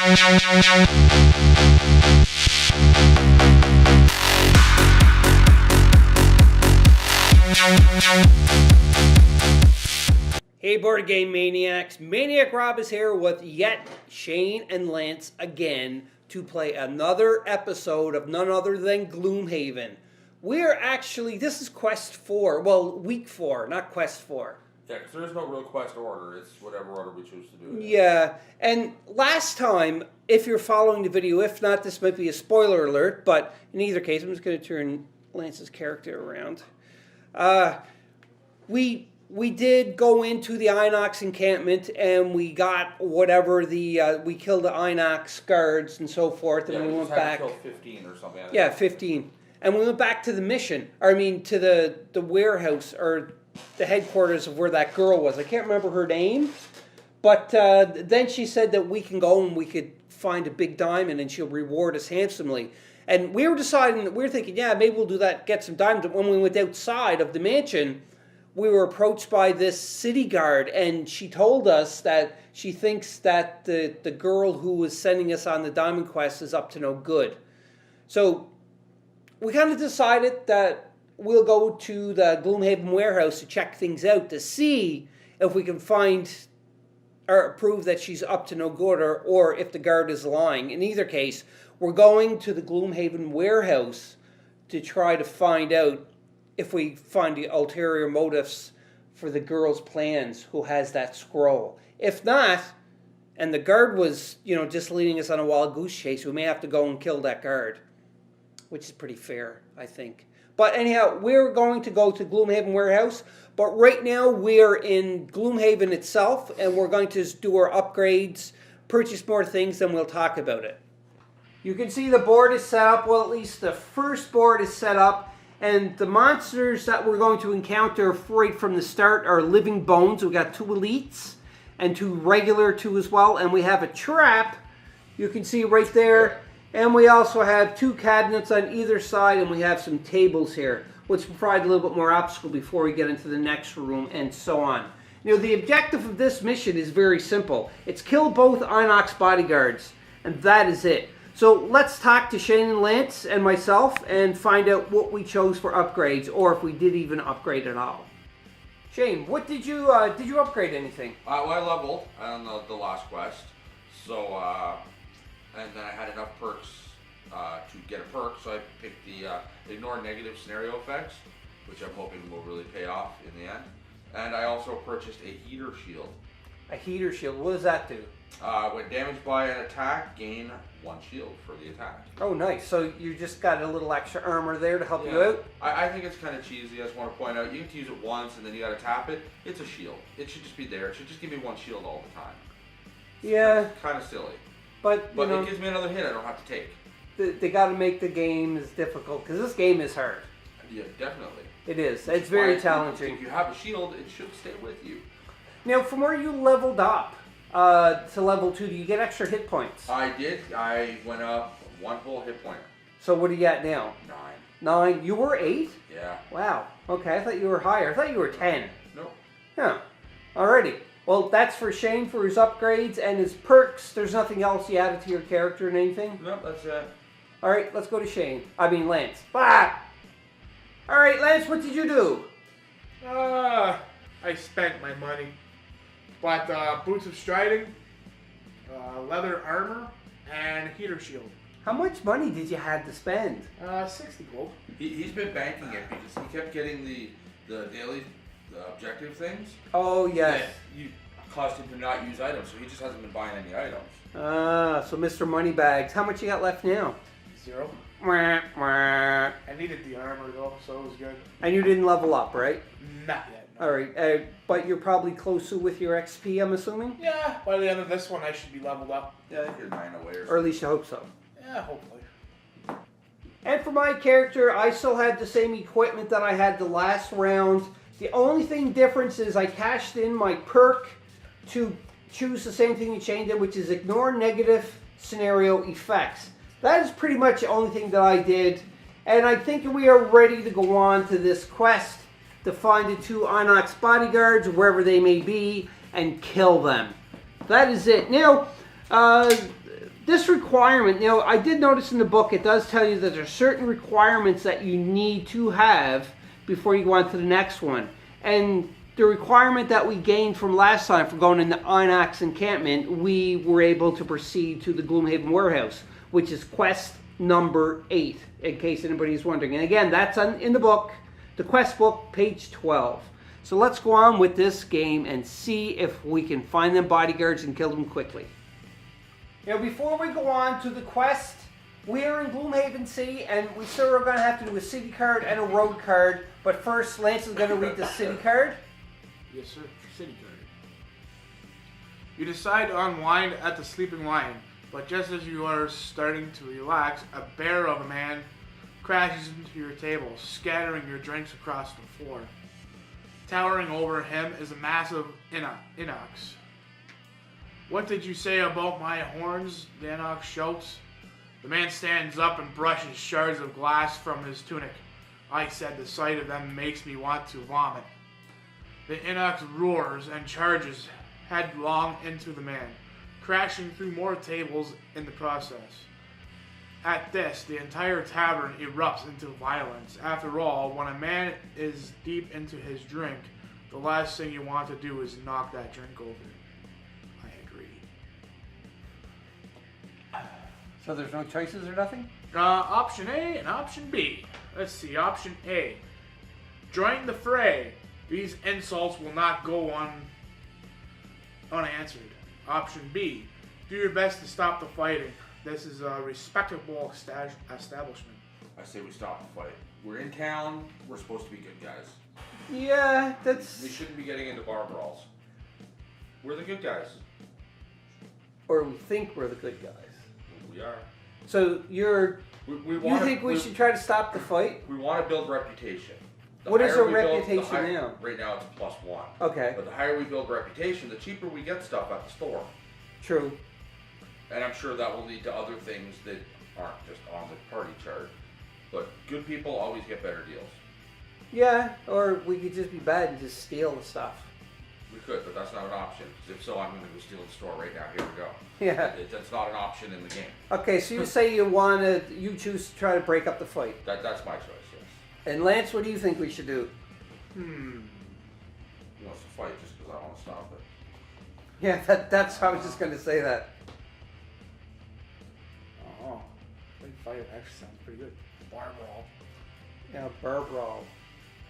Hey Board Game Maniacs, Maniac Rob is here with yet Shane and Lance again to play another episode of none other than Gloomhaven. We're actually, this is Quest 4, well, Week 4, not Quest 4. Yeah, because there is no real quest order, it's whatever order we choose to do it. Yeah, and last time, if you're following the video, if not, this might be a spoiler alert, but in either case, I'm just going to turn Lance's character around. We did go into the Inox encampment and we got whatever we killed the Inox guards and so forth, and yeah, we went back. Killed 15 or something. Yeah, 15, and we went back to the mission. Or, I mean, to the warehouse or the headquarters of where that girl was. I can't remember her name, but then she said that we can go and we could find a big diamond and she'll reward us handsomely. And we were thinking, yeah, maybe we'll do that, get some diamonds. But when we went outside of the mansion, we were approached by this city guard, and she told us that she thinks that the girl who was sending us on the diamond quest is up to no good. So we kind of decided that we'll go to the Gloomhaven warehouse to check things out to see if we can find or prove that she's up to no good, or if the guard is lying. In either case, we're going to the Gloomhaven warehouse to try to find out if we find the ulterior motives for the girl's plans who has that scroll. If not, and the guard was, just leading us on a wild goose chase, we may have to go and kill that guard, which is pretty fair, I think. But anyhow, we're going to go to Gloomhaven warehouse, but right now we're in Gloomhaven itself, and we're going to do our upgrades, purchase more things, then we'll talk about it. You can see the board is set up, well, at least the first board is set up. And the monsters that we're going to encounter right from the start are living bones. We've got 2 elites and 2 regular 2 as well. And we have a trap, you can see right there. And we also have 2 cabinets on either side, and we have some tables here, which provide a little bit more obstacle before we get into the next room and so on. The objective of this mission is very simple. It's kill both Inox bodyguards, and that is it. So let's talk to Shane and Lance and myself and find out what we chose for upgrades, or if we did even upgrade at all. Shane, what did you upgrade anything? Well, I leveled on the last quest, so and then I had enough perks to get a perk, so I picked the ignore negative scenario effects, which I'm hoping will really pay off in the end. And I also purchased a heater shield. A heater shield, what does that do? When damaged by an attack, gain 1 shield for the attack. Oh, nice. So you just got a little extra armor there to help you out? I think it's kind of cheesy. I just want to point out, you can use it once and then you got to tap it. It's a shield. It should just be there. It should just give me 1 shield all the time. Yeah. Kind of silly. But it gives me another hit I don't have to take. They got to make the game as difficult, because this game is hard. Yeah, definitely. It is. It's very challenging. If you have a shield, it should stay with you. Now, from where you leveled up to level 2, do you get extra hit points? I did. I went up 1 full hit point. So what are you at now? 9. 9. You were 8? Yeah. Wow. Okay, I thought you were higher. I thought you were 10. Nope. Yeah. Alrighty. Well, that's for Shane for his upgrades and his perks. There's nothing else you added to your character and anything? Nope, that's it. Alright, let's go to Shane. I mean, Lance. Bah! Alright, Lance, what did you do? I spent my money. Bought boots of striding, leather armor, and heater shield. How much money did you have to spend? 60 gold. He's been banking it because he kept getting the daily objective things. Oh, yes. You caused him to not use items, so he just hasn't been buying any items. So Mr. Moneybags. How much you got left now? 0. Wah, wah. I needed the armor though, so it was good. And you didn't level up, right? Not yet. No. Alright, but you're probably closer with your XP, I'm assuming? Yeah, by the end of this one I should be leveled up. Yeah, you're 9 away Or at least you hope so. Yeah, hopefully. And for my character, I still had the same equipment that I had the last round. The only thing difference is I cashed in my perk to choose the same thing you changed in, which is ignore negative scenario effects. That is pretty much the only thing that I did. And I think we are ready to go on to this quest to find the 2 Inox bodyguards, wherever they may be, and kill them. That is it. Now, this requirement, I did notice in the book, it does tell you that there's certain requirements that you need to have before you go on to the next one. And the requirement that we gained from last time for going into Inox encampment, we were able to proceed to the Gloomhaven warehouse, which is quest number 8, in case anybody's wondering. And again, that's in the book, the quest book, page 12. So let's go on with this game and see if we can find them bodyguards and kill them quickly. Before we go on to the quest, we are in Gloomhaven City, and we still are going to have to do a city card and a road card. But first, Lance is going to read the city card. Yes, sir. City card. You decide to unwind at the Sleeping Lion, but just as you are starting to relax, a bear of a man crashes into your table, scattering your drinks across the floor. Towering over him is a massive inox. What did you say about my horns? The inox shouts. The man stands up and brushes shards of glass from his tunic. I said the sight of them makes me want to vomit. The inox roars and charges headlong into the man, crashing through more tables in the process. At this, the entire tavern erupts into violence. After all, when a man is deep into his drink, the last thing you want to do is knock that drink over. I agree. So there's no choices or nothing? Option A and option B. Let's see, option A. Join the fray. These insults will not go unanswered. Option B. Do your best to stop the fighting. This is a respectable establishment. I say we stop the fight. We're in town. We're supposed to be good guys. Yeah, that's... We shouldn't be getting into bar brawls. We're the good guys. Or we think we're the good guys. We are. So you think we should try to stop the fight? We want to build reputation. What is our reputation now? Right now it's +1. Okay. But the higher we build reputation, the cheaper we get stuff at the store. True. And I'm sure that will lead to other things that aren't just on the party chart. But good people always get better deals. Yeah, or we could just be bad and just steal the stuff. We could, but that's not an option. Because if so, I'm going to go steal the store right now. Here we go. Yeah. That's not an option in the game. Okay, so you say you choose to try to break up the fight. That's my choice, yes. And Lance, what do you think we should do? He wants to fight just because I want to stop it. Yeah, that's I was just going to say that. Oh, big fight actually sounds pretty good. Bar brawl. Yeah, bar brawl.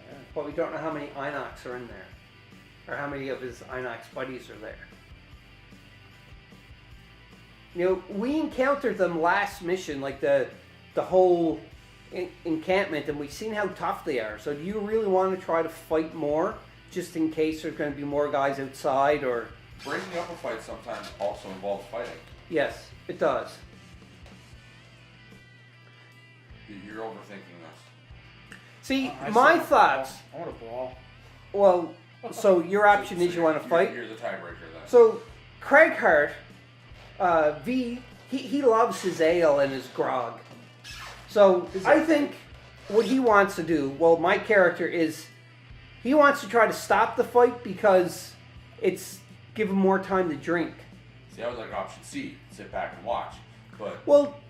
Yeah. But we don't know how many Inox are in there. Or how many of his Inox buddies are there. We encountered them last mission, like the whole encampment, and we've seen how tough they are. So do you really want to try to fight more, just in case there's going to be more guys outside, or... Breaking up a fight sometimes also involves fighting. Yes, it does. You're overthinking this. See, my thoughts... I want to brawl. Well, so your option is you want to fight? You're the tiebreaker then. So, Craig Hart, V, he loves his ale and his grog. So, I think what he wants to do, well, my character is, he wants to try to stop the fight because it's give him more time to drink. See, I was like option C, sit back and watch. But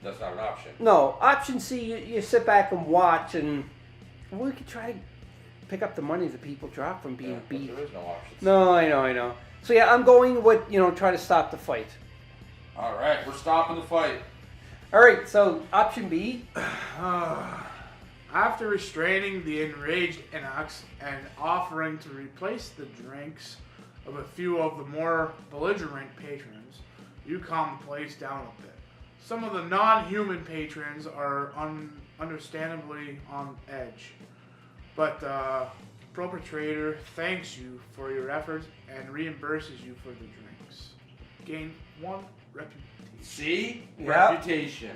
that's not an option. No, option C, you sit back and watch, and we could try to pick up the money that people drop from being beat. There is no option C. No, I know. So yeah, I'm going with, try to stop the fight. All right, we're stopping the fight. All right, so option B. After restraining the enraged Inox and offering to replace the drinks of a few of the more belligerent patrons, you calm the place down a bit. Some of the non-human patrons are understandably on edge, but the perpetrator thanks you for your efforts and reimburses you for the drinks. Gain 1 reputation. See? Yep. Reputation.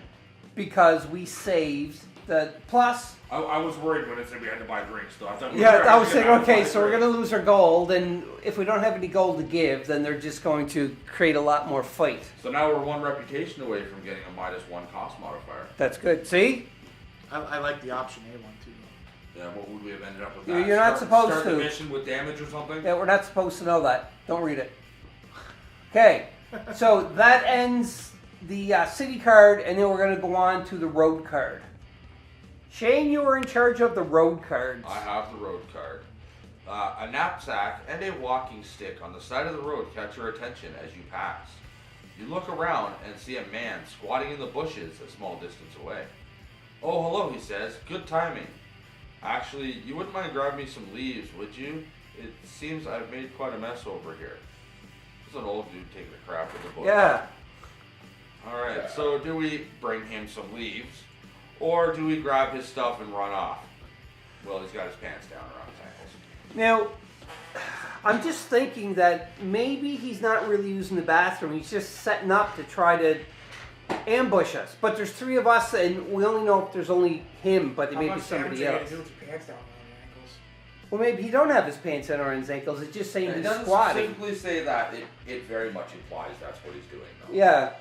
Because we saved the... Plus... I was worried when it said we had to buy drinks, though. I was saying, okay, so we're going to lose our gold, and if we don't have any gold to give, then they're just going to create a lot more fight. So now we're 1 reputation away from getting a -1 cost modifier. That's good. See? I like the option A one, too. Yeah, what would we have ended up with that? You're not supposed start to. the mission with damage or something? Yeah, we're not supposed to know that. Don't read it. Okay, so that ends the city card, and then we're going to go on to the road card. Shane, you were in charge of the road cards. I have the road card. A knapsack and a walking stick on the side of the road catch your attention as you pass. You look around and see a man squatting in the bushes a small distance away. "Oh, hello," he says. "Good timing. Actually, you wouldn't mind grabbing me some leaves, would you? It seems I've made quite a mess over here." It's an old dude taking a crap in the bush. Yeah. Alright, so do we bring him some leaves? Or do we grab his stuff and run off? Well, he's got his pants down around his ankles. Now, I'm just thinking that maybe he's not really using the bathroom. He's just setting up to try to ambush us. But there's 3 of us, and we only know if there's only him, but there may be somebody else. Do with your pants down around your ankles? Well, maybe he don't have his pants down around his ankles. It's just saying It he's doesn't squatting. specifically say that. It very much implies that's what he's doing, though. Yeah.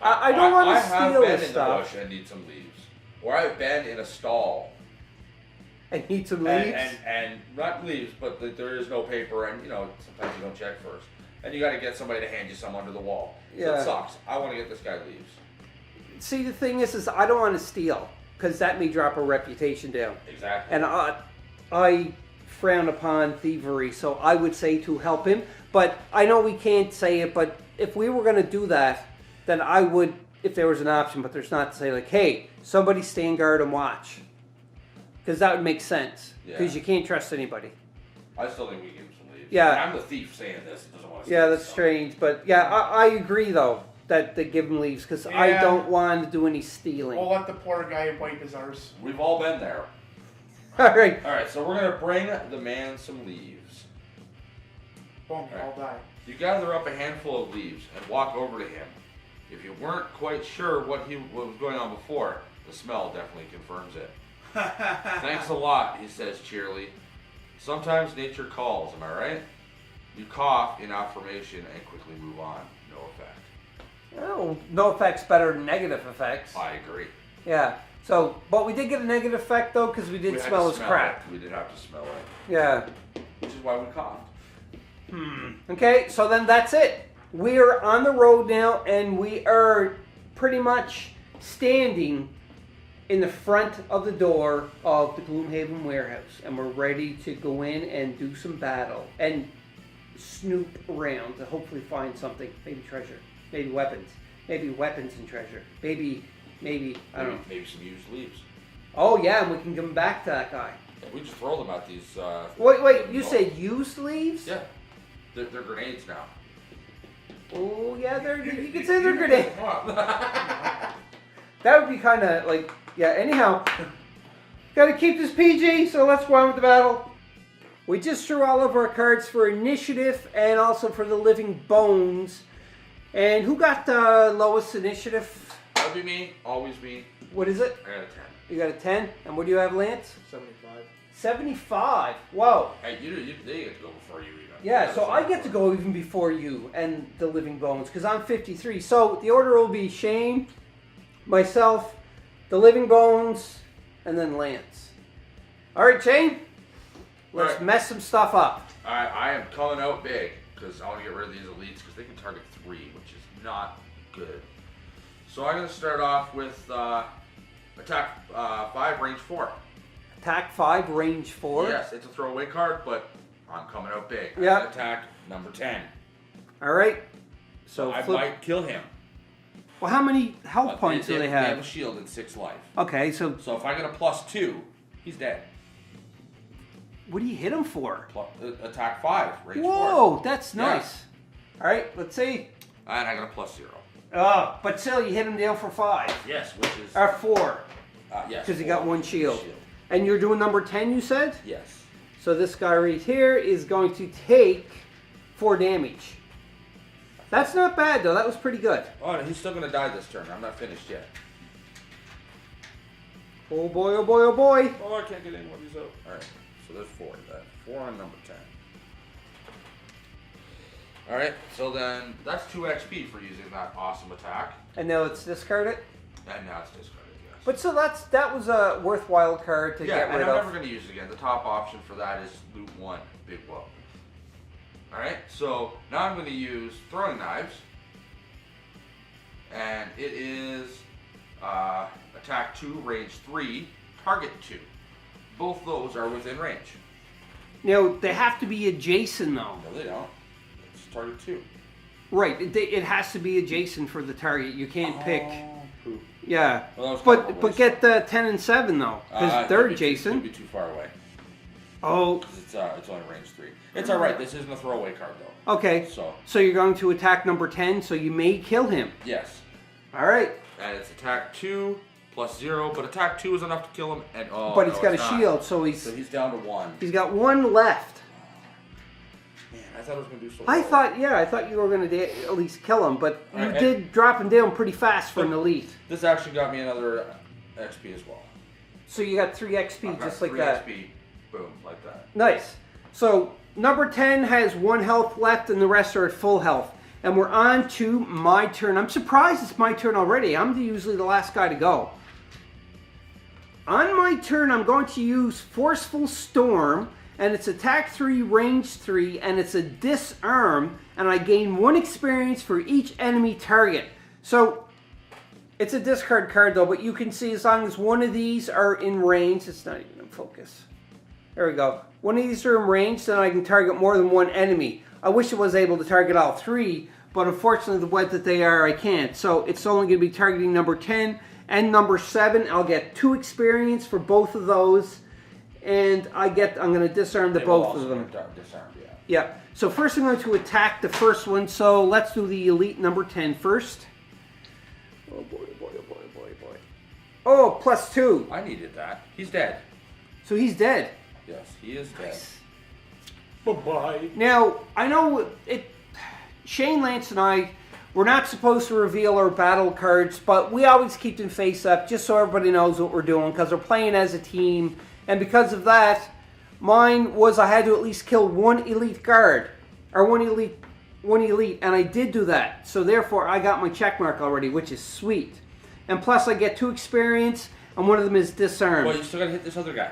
I don't want to steal I have his been in the stuff. bush and need some leaves. Or I've been in a stall I need some leaves. and not leaves, but there is no paper, and sometimes you don't check first, and you got to get somebody to hand you some under the wall. So Yeah. it sucks. I want to get this guy leaves. See, the thing is I don't want to steal because that may drop our reputation down. Exactly. And I frown upon thievery, so I would say to help him. But I know we can't say it, but if we were going to do that, then I would, if there was an option, but there's not, to say like, hey, somebody stand guard and watch. Because that would make sense. Because you can't trust anybody. I still think we give him some leaves. Yeah. I'm the thief saying this. He doesn't want to. Yeah, that's strange. But yeah, I agree though that they give him leaves because I Yeah. don't want to do any stealing. We'll let the poor guy wipe his arse. We've all been there. All right. All right, so we're gonna bring the man some leaves. Boom, you all die. You gather up a handful of leaves and walk over to him. If you weren't quite sure what was going on before, the smell definitely confirms it. "Thanks a lot," he says cheerily. "Sometimes nature calls, am I right?" You cough in affirmation and quickly move on. No effect. Oh, no effects better than negative effects. I agree. Yeah. So, but we did get a negative effect though because we did We had smell to his smell crap. it. We did have to smell it, Yeah. which is why we coughed. Okay, so then that's it. We are on the road now, and we are pretty much standing in the front of the door of the Gloomhaven warehouse, and we're ready to go in and do some battle and snoop around to hopefully find something, maybe treasure, maybe weapons and treasure, maybe I don't know. Maybe some used leaves. Oh yeah, and we can come back to that guy. We just throw them at these. Wait, you said used leaves? Yeah, they're grenades now. Oh yeah, you could say they're grenades. That would be kind of like, yeah, anyhow. Gotta keep this PG, so let's go on with the battle. We just drew all of our cards for initiative and also for the living bones. And who got the lowest initiative? That'd be me, always me. What is it? I got a 10. You got a 10? And what do you have, Lance? 75. 75. Whoa. Hey, they get to go before you even. Yeah, so I get to go even before you and the living bones because I'm 53. So the order will be Shane, myself, the living bones, and then Lance. All right, Shane, let's All right. mess some stuff up. I am coming out big because I want to get rid of these elites because they can target 3, which is not good. So I'm going to start off with attack 5, range 4. Attack 5, range 4. Yes, it's a throwaway card, but I'm coming out big. I'm Yep. gonna attack number 10. All right. So I flip. might kill him. Well, how many health points do they They have a have? shield and 6 life. Okay, so So if I get a +2, he's dead. what do you hit him for? Attack 5, range 4. Whoa, that's Yeah. nice. All right, let's see. And I got a +0. Oh, but still, you hit him down for 5. Yes, which is Or 4. yes. Because he got 4. one shield. And you're doing number 10, you said? Yes. So this guy right here is going to take 4 damage. That's not bad, though. That was pretty good. Oh, and he's still gonna die this turn. I'm not finished yet. Oh boy, oh boy, oh boy. Oh, I can't get any more of these out. All right. So there's 4. That's 4 on number 10. All right. So then that's 2 XP for using that awesome attack. And now let's discard it. And now it's discarded. Yes. But so that was a worthwhile card to yeah, get and rid I'm of. never going to use it again. The top option for that is loot 1, big whoa. Alright, so now I'm going to use throwing knives. and it is attack 2, range 3, target 2. Both those are within range. Now, they have to be adjacent, though. No, they don't. It's target 2. Right, it has to be adjacent for the target. You can't pick. Poop. Yeah, Well, but get the 10 and 7 though, because they're adjacent. It'd be too far away. Oh, 'Cause it's only range 3. It's all right. This isn't a throwaway card though. okay. So you're going to attack number 10, so you may kill him. Yes. All right. And it's attack 2 plus 0, but attack 2 is enough to kill him. And but he's got a shield, so he's down to 1. He's got 1 left. Man, I thought it was gonna do so. I thought you were going to at least kill him, but you Right, did drop him down pretty fast for an elite. This actually got me another XP as well. So you got 3 XP I've got just like 3 that. XP, boom, like that. Nice. So number 10 has 1 health left, and the rest are at full health. And we're on to my turn. I'm surprised it's my turn already. I'm usually the last guy to go. On my turn, I'm going to use Forceful Storm, and it's attack 3, range 3, and it's a disarm, and I gain 1 experience for each enemy target. So it's a discard card though, but you can see as long as one of these are in range, it's not even in focus. There we go. One of these are in range, then I can target more than 1 enemy. I wish I was able to target all 3, but unfortunately the way that they are, I can't. So it's only going to be targeting number 10 and number 7. I'll get 2 experience for both of those, and I'm going to disarm both of them. Disarmed, yeah. Yeah. So first I'm going to attack the first one. So let's do the elite number 10 first. Oh boy, oh boy, oh boy, oh boy, oh boy. Oh, plus 2. I needed that. He's dead. So he's dead. Yes, he is dead. Bye-bye. Now, I know Shane, Lance, and I, we're not supposed to reveal our battle cards, but we always keep them face up just so everybody knows what we're doing, because we're playing as a team. And because of that, mine was I had to at least kill 1 elite guard, or one elite, and I did do that. So therefore, I got my check mark already, which is sweet. And plus, I get 2 experience, and one of them is disarmed. Well, you still gotta hit this other guy.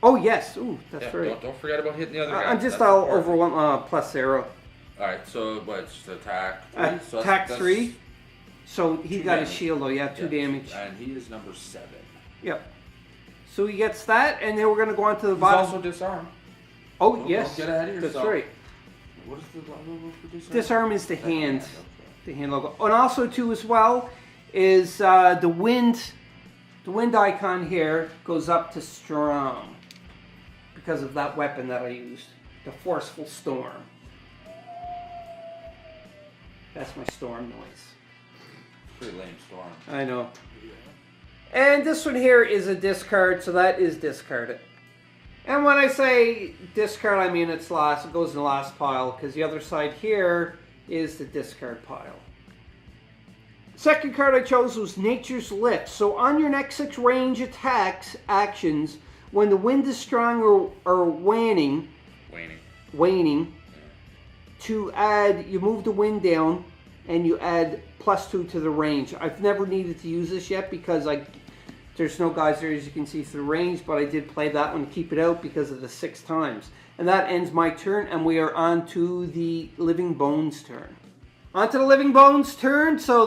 Oh yes, ooh, that's Yeah, right. Don't forget about hitting the other guy. I'm just That's all important. over 1 plus 0. Alright, so what? It's just attack 3. So Attack that's 3. So he 2 got his damage. shield though, yeah, 2 damage. And he is number 7. Yep. So he gets that, and then we're gonna go on to the He's bottom. also disarmed. Oh Don't yes, get ahead of yourself. that's right. What is the logo for disarm? Disarm is the The hand, okay. the hand logo. And also too as well is the wind. The wind icon here goes up to strong because of that weapon that I used, the Forceful Storm. That's my storm noise. Pretty lame storm. I know. And this one here is a discard, so that is discarded. And when I say discard, I mean it's last. It goes in the last pile, because the other side here is the discard pile. Second card I chose was Nature's Lift. So on your next 6 range attacks actions, when the wind is strong or waning, to add, you move the wind down and you add +2 to the range. I've never needed to use this yet because there's no guys there as you can see through the range, but I did play that one to keep it out because of the 6 times. And that ends my turn, and we are on to the Living Bones turn. On to the Living Bones turn. So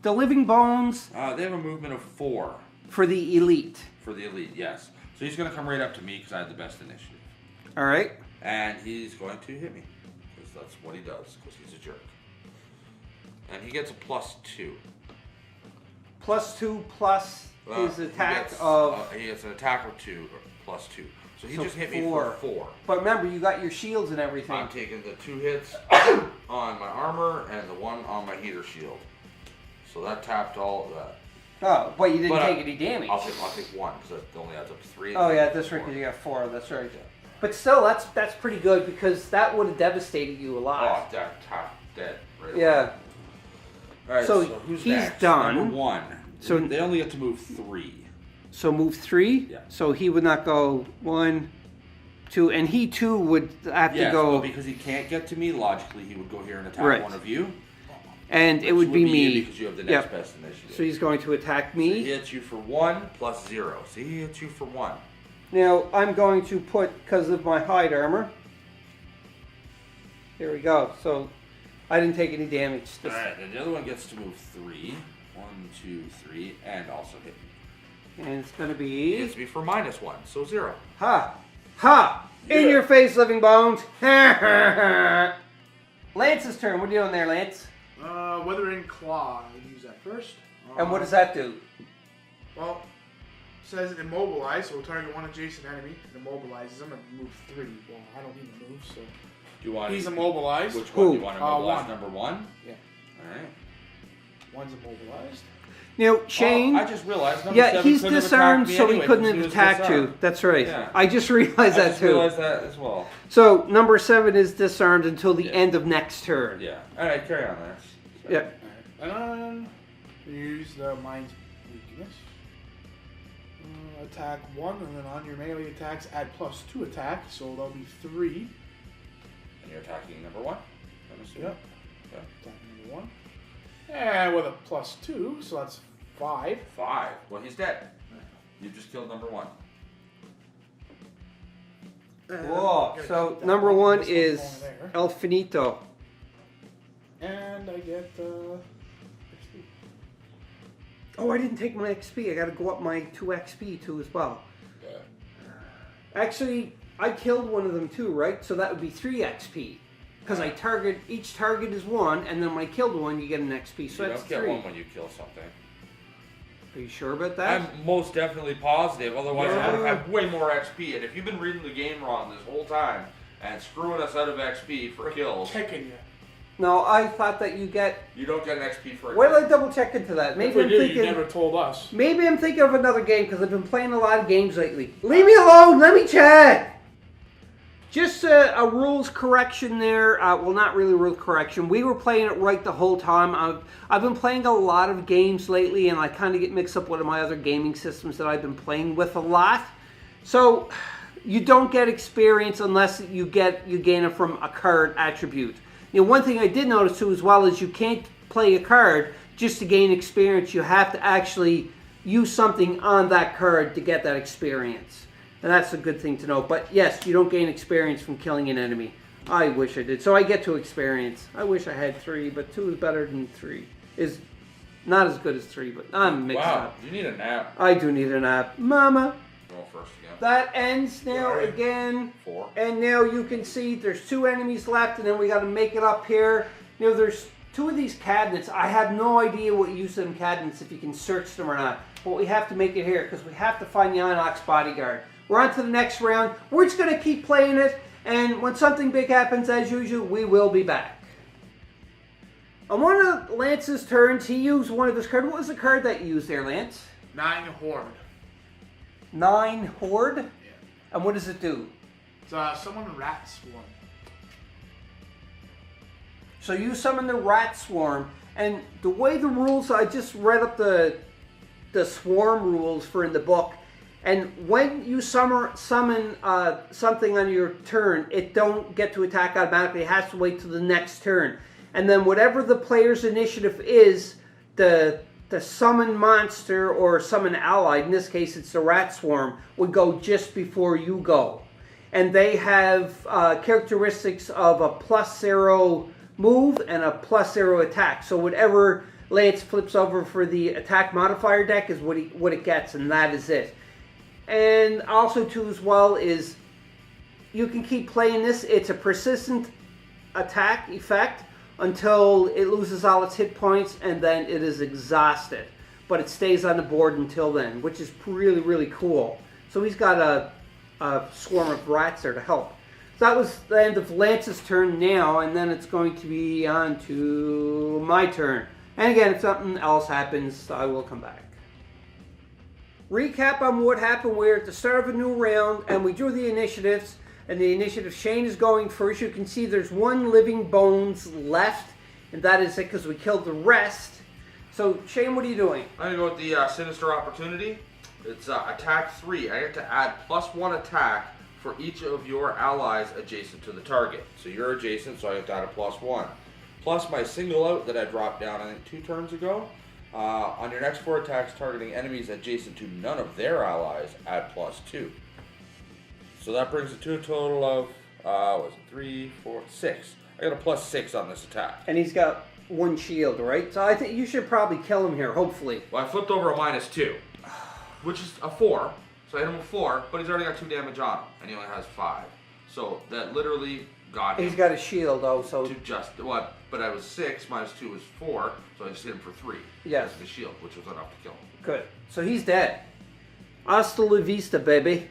the Living Bones... They have a movement of 4. For the elite. For the elite, yes. So he's going to come right up to me because I had the best initiative. All right. And he's going to hit me. Because that's what he does, because he's a jerk. And he gets a +2. +2 plus his attack he gets an attack of 2, or +2. So he just hit me for 4. But remember, you got your shields and everything. I'm taking the 2 hits on my armor and the 1 on my heater shield. So that tapped all of that. Oh, but you didn't take any damage. I'll take 1 because it only adds up to 3. Oh yeah, that's right, because you got 4. That's right. But still, that's pretty good because that would have devastated you a lot. Oh, that tapped dead. Right Yeah. away. All right, So who's he's next? done. Number 1. So They only get to move 3. So move 3. Yeah. So he would not go 1, 2, and he too would have to go. Well, because he can't get to me logically, he would go here and attack Right. one of you. And it would be you me. because you have the next best initiative. So he's going to attack So me. he hits you for 1 plus 0. So he hits you for 1. Now I'm going to put, because of my hide armor. There we go. So I didn't take any damage. All right, and the other one gets to move 3. 1, 2, 3, and also hit me. And it's going to It be... gets me for -1, so 0. Ha! Ha! In your face, living bones! Lance's turn. What are you doing there, Lance? Withering Claw. I'll use that first. And what does that do? Well, it says immobilize, so we'll target one adjacent enemy. It immobilizes him and move 3. Well, I don't need to move, so... Do you want He's immobilized. Which one? Who? Do you want to immobilize? One. Number 1? Yeah. Alright. One's immobilized. Now, Shane... Oh, I just realized number yeah, 7 he's couldn't have disarmed, attacked me so he anyway, couldn't because have was attacked you. disarmed. That's right. Yeah. I just realized I that just too. realized that as well. So, number 7 is disarmed until the Yeah. end of next turn. Yeah. Alright, carry on, Lance. Yeah. Alright. Use the Mind's Weakness. Attack 1, and then on your melee attacks, add +2 attack, so that'll be 3. And you're attacking number 1? I'm assuming. Yep. Okay. Attacking number 1. And with a +2, so that's 5. 5. Well, he's dead. You just killed number 1. Whoa. So, number 1 is El Finito. And I get XP. Oh, I didn't take my XP. I got to go up my 2 XP too as well. Yeah. Actually, I killed one of them too, right? So that would be 3 XP. Because each target is 1, and then when I killed one, you get an XP. So You that's don't get 3. 1 when you kill something. Are you sure about that? I'm most definitely positive, otherwise I would Yeah. have way more XP. And if you've been reading the game wrong this whole time and screwing us out of XP for kills, Kicking you. No, I thought that you get... you don't get an XP for it. Wait till I double check into that. If Maybe we I'm do, thinking... you never told us. Maybe I'm thinking of another game because I've been playing a lot of games lately. Leave me alone. Let me check. Just a rules correction there. Well, not really rules correction. We were playing it right the whole time. I've been playing a lot of games lately, and I kind of get mixed up with my other gaming systems that I've been playing with a lot. So you don't get experience unless you gain it from a card attribute. You know, one thing I did notice too as well is you can't play a card just to gain experience. You have to actually use something on that card to get that experience. And that's a good thing to know. But yes, you don't gain experience from killing an enemy. I wish I did. So I get 2 experience. I wish I had 3, but 2 is better than 3. Is not as good as 3, but I'm mixed Wow, up. you need a nap. I do need a nap. Mama. Go first again. That ends now Sorry. again. 4. And now you can see there's 2 enemies left, and then we got to make it up here. You know, there's 2 of these cabinets. I have no idea what use of them cabinets, if you can search them or not. But we have to make it here, because we have to find the Inox bodyguard. We're on to the next round. We're just going to keep playing it, and when something big happens, as usual, we will be back. On one of Lance's turns, he used one of his cards. What was the card that you used there, Lance? 9 Horde. 9 Horde? Yeah. And what does it do? It's someone rat swarm. So you summon the rat swarm, and the way the rules, I just read up the swarm rules for in the book, and when you summon something on your turn, it don't get to attack automatically. It has to wait till the next turn. And then whatever the player's initiative is, the summon monster or summon allied, in this case it's the rat swarm, would go just before you go. And they have characteristics of a +0 move and a +0 attack. So whatever Lance flips over for the attack modifier deck is what it gets, and that is it. And also too as well is you can keep playing this. It's a persistent attack effect until it loses all its hit points, and then it is exhausted. But it stays on the board until then, which is really, really cool. So he's got a swarm of rats there to help. So that was the end of Lance's turn now, and then it's going to be on to my turn. And again, if something else happens, I will come back. Recap on what happened. We're at the start of a new round, and we drew the initiatives. And the initiative, Shane is going first. You can see there's 1 living bones left, and that is it because we killed the rest. So, Shane, what are you doing? I'm going to go with the Sinister Opportunity. It's attack 3. I get to add +1 attack for each of your allies adjacent to the target. So you're adjacent, so I have to add a +1. Plus my single out that I dropped down, I think 2 turns ago. On your next 4 attacks targeting enemies adjacent to none of their allies, add +2. So that brings it to a total of, 3, 4, 6. I got a +6 on this attack. And he's got 1 shield, right? So I think you should probably kill him here, hopefully. Well, I flipped over a -2, which is a 4. So I hit him with 4, but he's already got 2 damage on him, and he only has 5. So that literally got him. He's got a shield, though, so... To just, what? But I was 6, -2 was 4, so I just hit him for 3. Yes. Because of the shield, which was enough to kill him. Good. So he's dead. Hasta la vista, baby.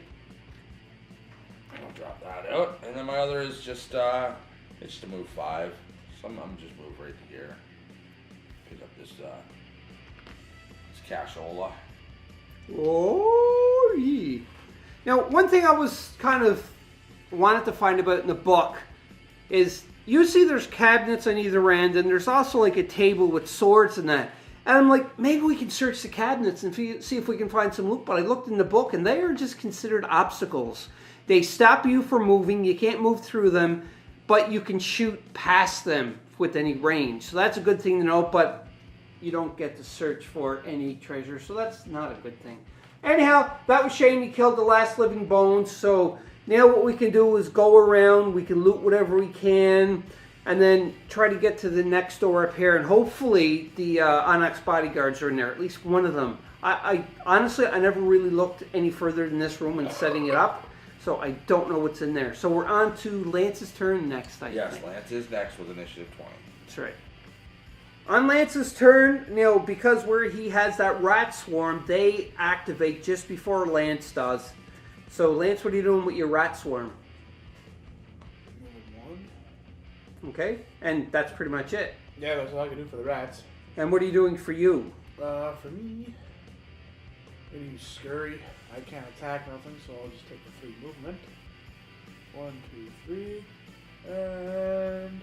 I'll drop that out. And then my other is just, it's to move 5. So I'm just move right here. Pick up this cashola. Oh, yeah. Now, one thing I was kind of wanted to find about in the book is usually there's cabinets on either end, and there's also like a table with swords and that. And I'm like, maybe we can search the cabinets and see if we can find some loot. But I looked in the book, and they are just considered obstacles. They stop you from moving. You can't move through them, but you can shoot past them with any range. So that's a good thing to know, but you don't get to search for any treasure. So that's not a good thing. Anyhow, that was Shane. He killed the last living bones. So now what we can do is go around. We can loot whatever we can, and then try to get to the next door up here. And hopefully the Onyx bodyguards are in there, at least one of them. I honestly, I never really looked any further than this room and setting it up. So I don't know what's in there. So we're on to Lance's turn next, I think. Yes, Lance is next with initiative 20. That's right. On Lance's turn, because where he has that rat swarm, they activate just before Lance does. So Lance, what are you doing with your rat swarm? Okay, and that's pretty much it. Yeah, that's all I can do for the rats. And what are you doing for you? For me, I'm gonna use Scurry. I can't attack nothing, so I'll just take the 3 movement. 1, 2, 3, and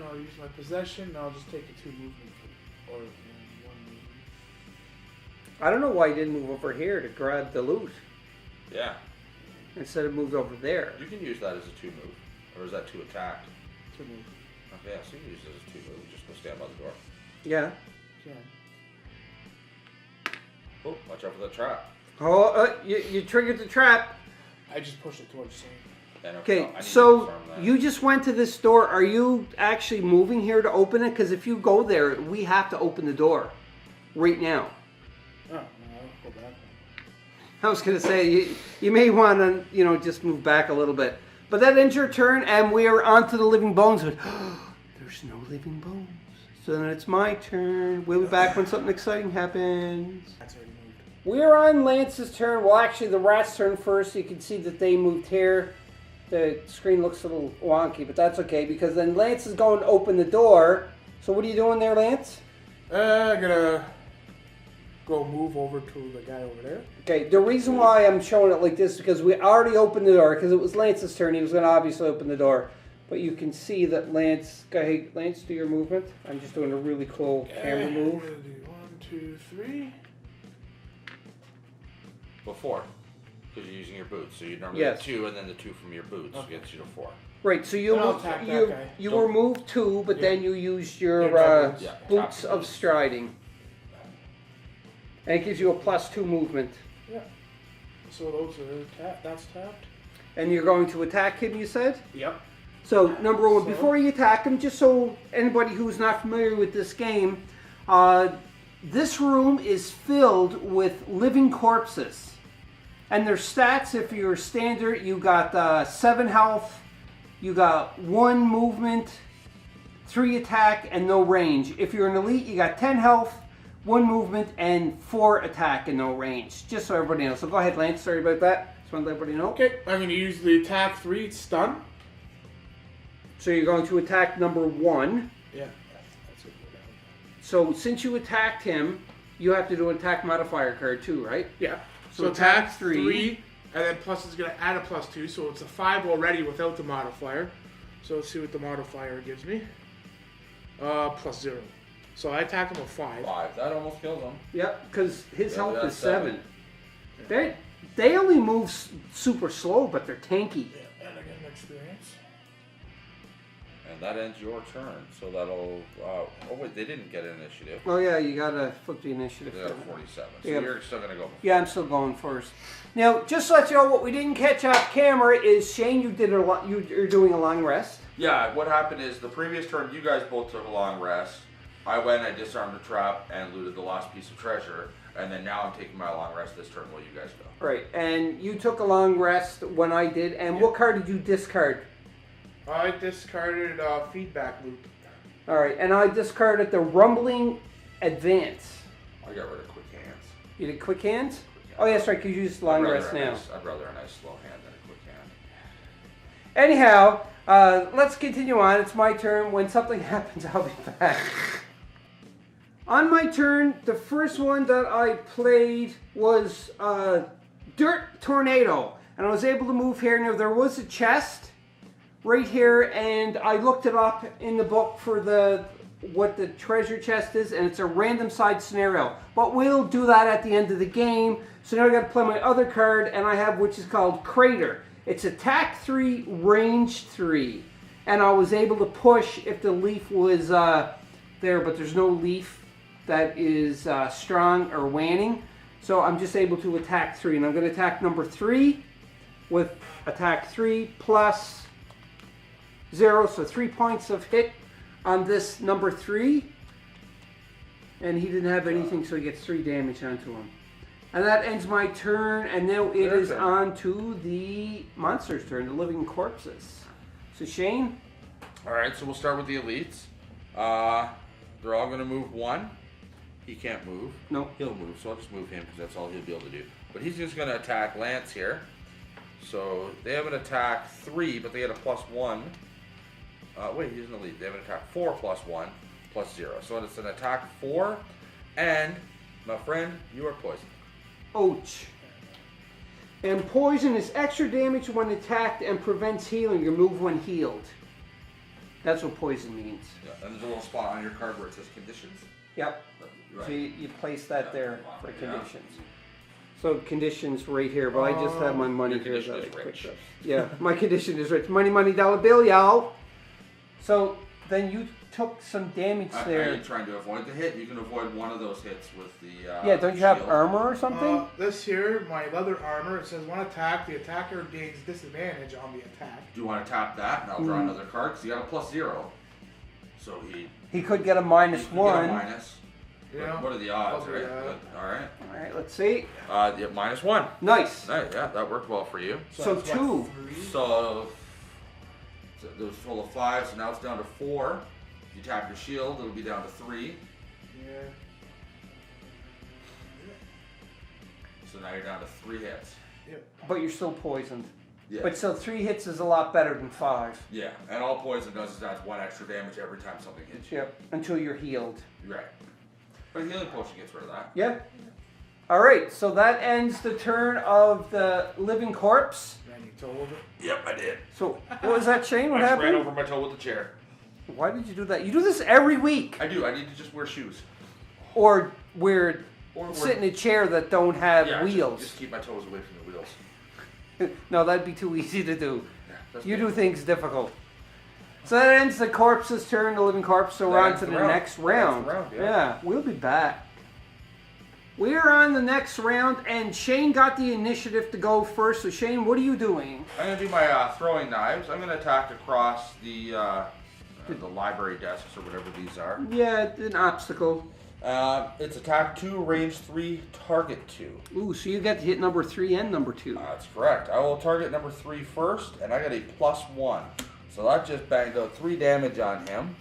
I'll use my possession. I'll just take the 2 movement, or 1 movement. I don't know why you didn't move over here to grab the loot Yeah. instead of moved over there. You can use that as a 2 move. Or is that 2 attack? 2 move. Okay, yeah, so you can use it as a 2 move. Just go stand by the door. Yeah. Yeah. Oh, watch out for the trap. Oh, you triggered the trap. I just pushed it towards Shane. Okay, so you just went to this door. Are you actually moving here to open it? Because if you go there, we have to open the door right now. Oh, no, I'll go back. I was going to say, you may want to, just move back a little bit. But that ends your turn, and we are on to the living bones. But there's no living bones. So then it's my turn. We'll be back when something exciting happens. That's already moved. We're on Lance's turn. Well, actually, the rat's turn first. You can see that they moved here. The screen looks a little wonky, but that's okay, because then Lance is going to open the door. So what are you doing there, Lance? I'm gonna go move over to the guy over there. Okay, the reason why I'm showing it like this is because we already opened the door, because it was Lance's turn. He was going to obviously open the door. But you can see that Lance... Go ahead, Lance, do your movement. I'm just doing a really cool camera move. I'm gonna do 1, 2, 3. Before. Because you're using your boots. So you normally Yes. have 2, and then the 2 from your boots gets you to 4. Right, so you Then I'll attack that guy. you were moved 2, but then you used your Yeah, boots of striding. And it gives you a +2 movement. Yeah. So those are that's tapped. And you're going to attack him, you said? Yep. So, number 1, So- before you attack him, just so anybody who's not familiar with this game, this room is filled with living corpses. And their stats, if you're standard, you got 7 health, you got 1 movement, 3 attack, and no range. If you're an elite, you got 10 health, 1 movement, and 4 attack and no range. Just so everybody knows. So go ahead, Lance. Sorry about that. Just want to let everybody know. Okay, I'm gonna use the attack 3 stun. So you're going to attack number 1. Yeah. That's it. So since you attacked him, you have to do an attack modifier card too, right? Yeah. So So attack attack 3. 3, and then plus it's gonna add a +2, so it's a 5 already without the modifier. So let's see what the modifier gives me. +0. So I attack him with 5. 5. That almost kills him. Yep, because his Yeah, health that's is 7. They only move super slow, but they're tanky. Yeah, and I get an experience. And that ends your turn. So that'll... oh, wait, they didn't get an initiative. Oh yeah, you gotta flip the initiative. They got a 47. So Yeah. you're still going to go. Yeah, I'm still going first. Now, just to let you know, what we didn't catch off camera is Shane. You did you're doing a long rest. Yeah, what happened is the previous turn you guys both took a long rest. I went, I disarmed a trap and looted the lost piece of treasure. And then now I'm taking my long rest this turn while you guys go. Right, and you took a long rest when I did. And what card did you discard? I discarded feedback loop. All right, and I discarded the Rumbling Advance. I got rid of quick hands. You did quick hands? Oh, yes, right, because you used long rest now. I'd rather a nice slow hand than a quick hand. Anyhow, let's continue on. It's my turn. When something happens, I'll be back. On my turn, the first one that I played was Dirt Tornado. And I was able to move here. Now, there was a chest right here, and I looked it up in the book for what the treasure chest is, and it's a random side scenario. But we'll do that at the end of the game. So now I got to play my other card, and I have which is called Crater. It's attack 3, range 3, and I was able to push if the leaf was there, but there's no leaf that is strong or waning. So I'm just able to attack 3, and I'm going to attack number 3 with attack 3 plus 0, so 3 points of hit on this number 3, and he didn't have anything, so he gets 3 damage onto him. And that ends my turn, and now it is on to the monster's turn, the living corpses. So Shane? Alright, so we'll start with the elites. They're all going to move 1. He can't move. No. He'll move, so I'll just move him because that's all he'll be able to do. But he's just going to attack Lance here. So they have an attack 3, but they get a +1. Wait, he's an elite. They have an attack 4 +1 +0. So it's an attack 4, and my friend, you are poisoned. Ouch. And poison is extra damage when attacked and prevents healing. You move when healed. That's what poison means. Yeah, and there's a little spot on your card where it says conditions. Yep. Right. So you place that there for conditions. So conditions right here, but I just have my money here. Condition is rich. Yeah, my condition is rich. Money, money, dollar bill, y'all. So then you took some damage there. Are you trying to avoid the hit? You can avoid one of those hits with the yeah, don't you have shield. armor or something? This here, my leather armor, it says when attack, the attacker gains disadvantage on the attack. Do you want to tap that and I'll draw another card? Because you got a +0. So he could get a -1. Get a minus. Yeah. What are the odds, Probably, right? Good. All right. All right, let's see. Yeah, -1. Nice. Nice. Yeah, that worked well for you. So that's 2. what, 3? So there was a total of 5, so now it's down to 4. If you tap your shield, it'll be down to 3. Yeah. So now you're down to 3 hits. Yep. But you're still poisoned. Yeah. But still, 3 hits is a lot better than 5. Yeah, and all poison does is adds 1 extra damage every time something hits you. Yep, until you're healed. Right. But a healing potion gets rid of that. Yeah. All right, so that ends the turn of the living corpse. And you told it. Yep, I did. So what was that, Shane? What I just ran happened? over my toe with the chair. Why did you do that? You do this every week. I do. I need to just wear shoes. Or we're Or sit in a chair that don't have wheels. Just keep my toes away from the wheels. No, that'd be too easy to do. Yeah, that's You good. do things difficult. So that ends the corpse's turn, the living corpse. So we're on to the next round. Yeah, we'll be back. We're on the next round, and Shane got the initiative to go first. So Shane, what are you doing? I'm gonna do my throwing knives. I'm gonna attack across the library desks or whatever these are. Yeah, an obstacle. It's attack 2, range 3, target 2. Ooh, so you got to hit number 3 and number 2. That's correct. I will target number 3 first, and I got a +1. So that just banged out 3 damage on him,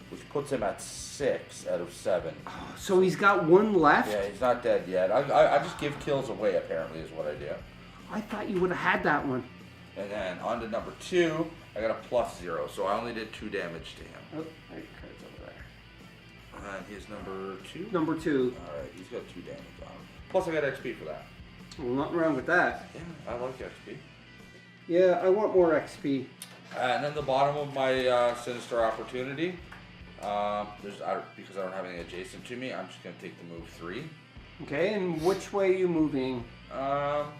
which puts him at 6 out of 7. So he's got 1 left? Yeah, he's not dead yet. I just give kills away, apparently, is what I do. I thought you would have had that one. And then on to number 2, I got a +0, so I only did 2 damage to him. Oh, there your card's over there. And he's number 2? Number 2. Alright, he's got 2 damage on him. Plus I got XP for that. Well, nothing wrong with that. Yeah, I like XP. Yeah, I want more XP. And then the bottom of my Sinister Opportunity, because I don't have anything adjacent to me, I'm just going to take the move 3. Okay, and which way are you moving? Um,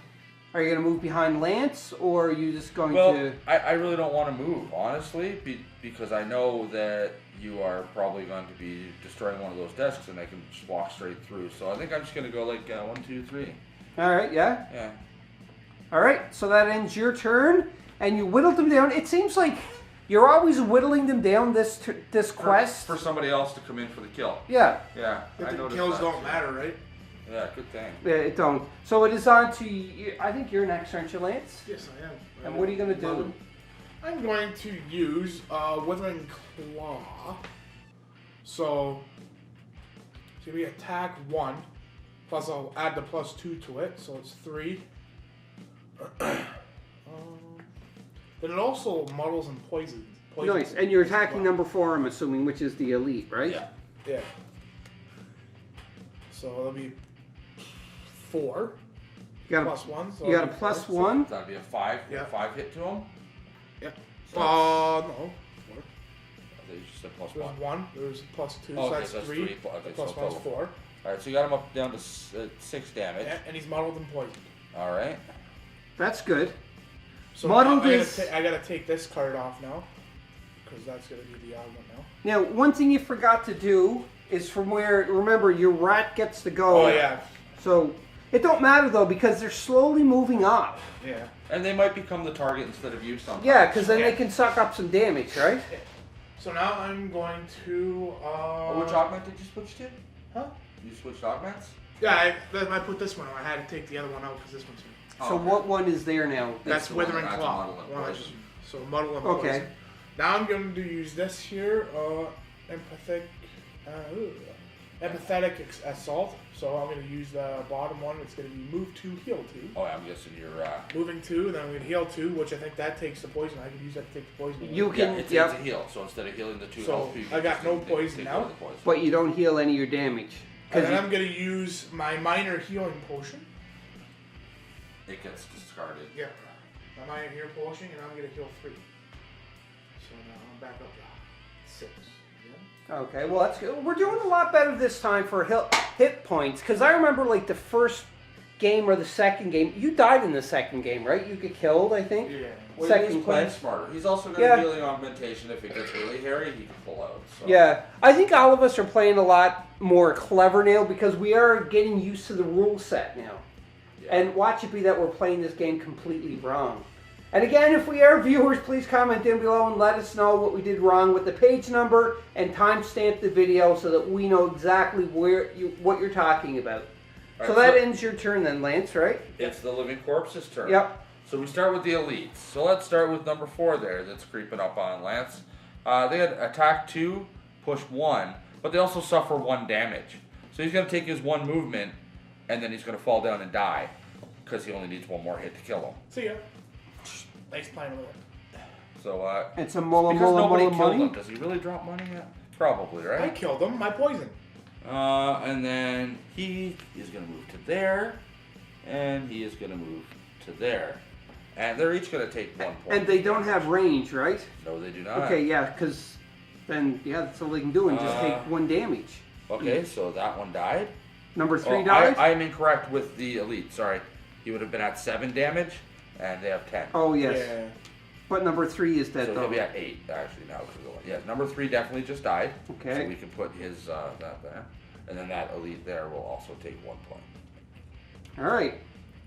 Are you going to move behind Lance, or are you just going well, to... I really don't want to move, honestly, because I know that you are probably going to be destroying one of those desks and I can just walk straight through. So I think I'm just going to go like 1, 2, 3. All right, yeah? Yeah. All right, so that ends your turn, and you whittled them down. It seems like You're always whittling them down this quest. For somebody else to come in for the kill. Yeah. Yeah, I The noticed kills that, don't too. matter, right? Yeah, good thing. Yeah, it don't. So it is on to you. I think you're next, aren't you, Lance? Yes, I am. And what are you going to do? I'm going to use Withering Claw. So, it's going to be attack 1. Plus, I'll add the +2 to it, so it's 3. Then it also muddles and poisons. Nice. And you're attacking number 4, I'm assuming, which is the elite, right? Yeah. Yeah. So it'll be 4. You got +1. So you got a it'll be 4. +1. That'd be a 5. Yeah. 5 hit to him. Yeah. So No. 4. I thought you just said +1. There's 1. There's +2. Oh, so okay, that's so that's 3. three. Okay, The so +1's total. 4. Alright, so you got him up down to 6 damage. Yeah, and he's muddled and poisoned. Alright. That's good. So Muddled I is- gotta take this card off now, because that's gonna be the odd one now. Now, one thing you forgot to do is from where, remember, your rat gets to go. Oh yeah, So, it don't matter though, because they're slowly moving up. yeah. And they might become the target instead of you sometimes. Yeah, because then Yeah. they can suck up some damage, right? So now I'm going to. Which augment did you switch to? Huh? You switched augments? Yeah, I put this one on. I had to take the other one out because this one's here. So okay. what one is there now? That's the one Withering that adds Claw. muddle and One I poison. just- So muddle and Okay. poison. Now I'm going to use this here, empathetic assault. So I'm going to use the bottom one. It's going to be move 2, heal 2. Oh, I'm guessing you're. Moving 2, then I'm going to heal 2, which I think that takes the poison. I could use that to take the poison. You away. Yeah, can, it's yep, a heal. So instead of healing the 2 So, health, you I got just no take poison away now. the poison. but you don't heal any of your damage. And 'Cause then you- I'm going to use my minor healing potion. It gets discarded. Yeah. My minor healing potion, and I'm going to heal 3. So now I'm back up to 6. Yeah. Okay, well that's good. We're doing a lot better this time for hit points, because I remember like the first game or the second game, you died in the second game, right? You get killed, I think. Yeah. Well, Second he's playing class. smarter. He's also got Yeah. a healing augmentation. If it gets really hairy, he can pull out. So. Yeah, I think all of us are playing a lot more clever now because we are getting used to the rule set now. Yeah. And watch it be that we're playing this game completely wrong. And again, if we are viewers, please comment down below and let us know what we did wrong with the page number and timestamp the video so that we know exactly what you're talking about. All So right, that ends your turn then, Lance, right? It's the living corpse's turn. Yep. So we start with the elites. So let's start with number 4 there that's creeping up on Lance. They had attack 2, push 1, but they also suffer 1 damage. So he's going to take his 1 movement, and then he's going to fall down and die because he only needs 1 more hit to kill him. See ya. Nice playing with it. So It's a mola because mola nobody mola killed money. him, does he really drop money yet? Probably, I right? killed him. My poison. And then he is going to move to there, and he is going to move to there. And they're each going to take 1 point. And they don't have range, right? No, they do not. Okay, yeah, because then, yeah, that's all they can do and just take 1 damage. Okay, so that one died. Number 3 Oh, died? I'm incorrect with the elite. Sorry, he would have been at 7 damage, and they have 10. Oh, yes. Yeah. But number 3 is dead, So though. he'll be at 8 actually now. Yeah, number 3 definitely just died. Okay. So we can put his that there, and then that elite there will also take 1 point. All right.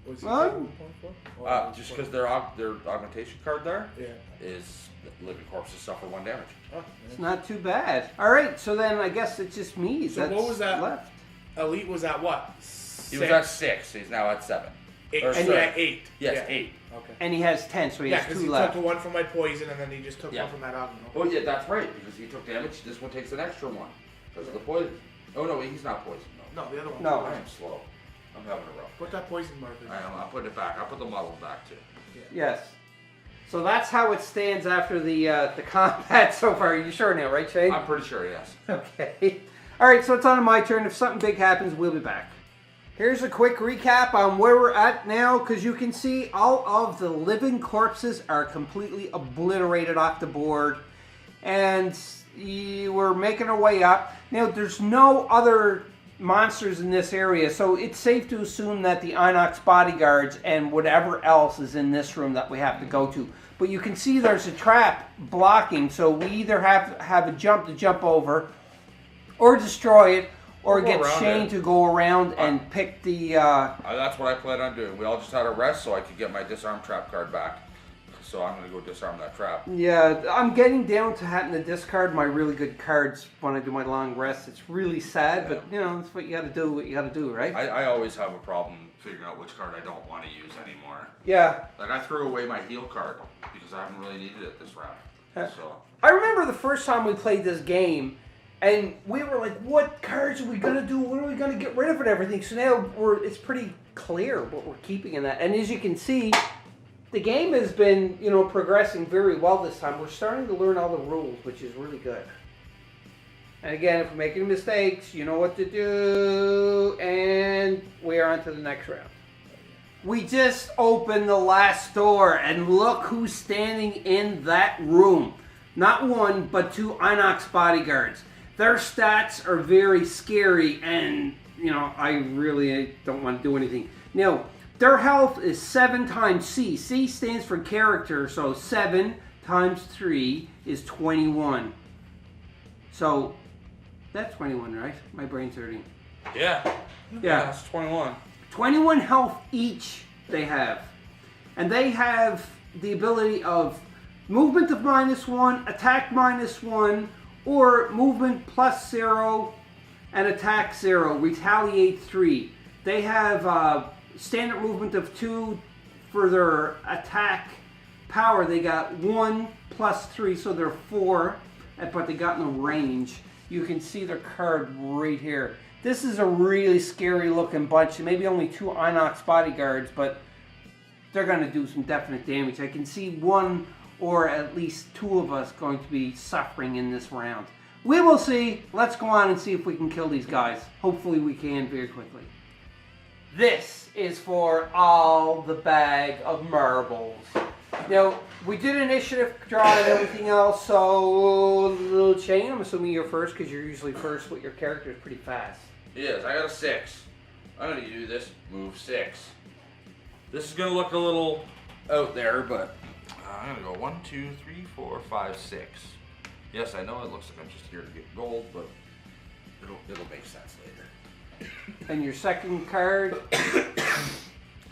What's he Well, taking 1 point for? Just because their augmentation card there Yeah. is living corpses suffer 1 damage. Oh, It's not too bad. All right, so then I guess it's just me. So that's what was that? left. Elite was at what? He was at 6. He's now at 7. 8. or And sorry. at 8. Yes, Yeah. 8. Okay. And he has 10, so he Yeah, has because 2 he left. took 1 from my poison, and then he just took Yeah. 1 from that augment. Oh yeah, that's right. Because he took damage. This one takes an extra 1 because of the poison. Oh no, he's not poisoned. No, No, the other one. No. I am slow. I'm having a rough. Put that poison marker. I am. I'll put it back. I'll put the model back too. Yes. So that's how it stands after the combat so far. Are you sure now, right, Shane? I'm pretty sure, yes. Okay. All right, so it's on to my turn. If something big happens, we'll be back. Here's a quick recap on where we're at now, because you can see all of the living corpses are completely obliterated off the board. And we're making our way up. Now, there's no other monsters in this area, so it's safe to assume that the Inox bodyguards and whatever else is in this room that we have to go to. But you can see there's a trap blocking, so we either have a jump to jump over, or destroy it, or Or go get around Shane it. to go around and pick the... That's what I planned on doing. We all just had a rest so I could get my disarm trap card back. so I'm gonna go disarm that trap. Yeah, I'm getting down to having to discard my really good cards when I do my long rest. It's really sad, but you know, it's what you gotta do, right? I always have a problem figuring out which card I don't want to use anymore. Yeah. Like I threw away my heal card because I haven't really needed it this round. So I remember the first time we played this game, and we were like, what cards are we gonna do? What are we gonna get rid of and everything? So now it's pretty clear what we're keeping in that. And as you can see, the game has been, you know, progressing very well this time. We're starting to learn all the rules, which is really good. And again, if we're making mistakes, you know what to do. And we are on to the next round. We just opened the last door, and look who's standing in that room. Not one, but 2 Inox bodyguards. Their stats are very scary, and, you know, I really don't want to do anything. Now, their health is 7 times C. C stands for character, so 7 times 3 is 21. So, that's 21, right? My brain's hurting. yeah, that's 21. 21 health each they have. And they have the ability of movement of -1, attack -1, or movement +0 and attack 0, retaliate 3. They have standard movement of 2 for their attack power. They got 1 + 3, so they're 4, but they got no range. You can see their card right here. This is a really scary looking bunch. Maybe only 2 Inox bodyguards, but they're going to do some definite damage. I can see 1 or at least 2 of us going to be suffering in this round. We will see. Let's go on and see if we can kill these guys. Hopefully we can very quickly. This is for all the bag of marbles. Now, we did initiative draw and everything else, so little Shane, I'm assuming you're first because you're usually first, but your character is pretty fast. Yes, I got a 6. I'm gonna do this move 6. This is gonna look a little out there, but I'm gonna go 1, 2, 3, 4, 5, 6. Yes, I know it looks like I'm just here to get gold, but it'll make sense later. And your second card?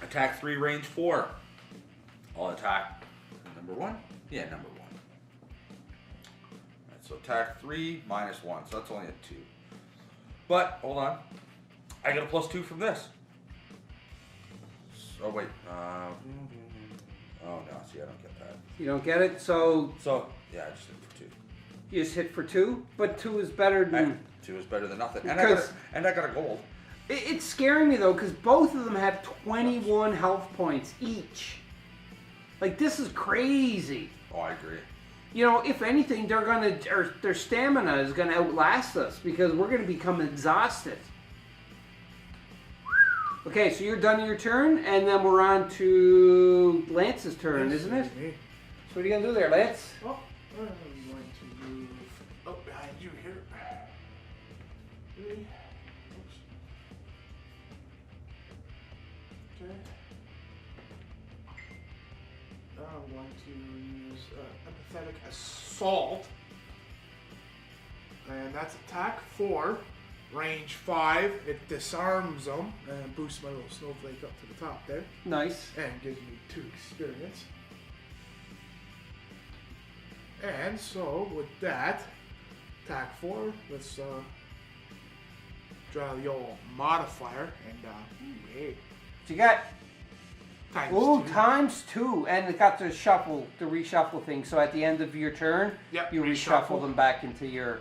Attack 3, range 4. I'll attack number 1. Yeah, number 1. Alright, so attack 3 -1, so that's only a 2. But hold on, I get a +2 from this. Oh wait, oh no, see, I don't get that. You don't get it, so Yeah, I just hit for 2. you just hit for 2, but 2 is better than... 2 is better than nothing, Because- and I got a gold. It's scaring me though, because both of them have 21 health points each. Like, this is crazy. Oh, I agree. You know, if anything, their stamina is gonna outlast us because we're gonna become exhausted. Okay, so you're done your turn, and then we're on to Lance's turn, isn't it? So what are you gonna do there, Lance? Oh, I'm going to move up behind you here. Really? Oops. Okay. I'm going to use empathetic assault, and that's attack 4, range 5. It disarms them and boosts my little snowflake up to the top there, Nice. and gives me 2 experience. And so with that, attack 4. Let's draw the old modifier and hey, So you got times 2. ×2, and it got the reshuffle thing. So at the end of your turn, Yep, you reshuffle. reshuffle them back into your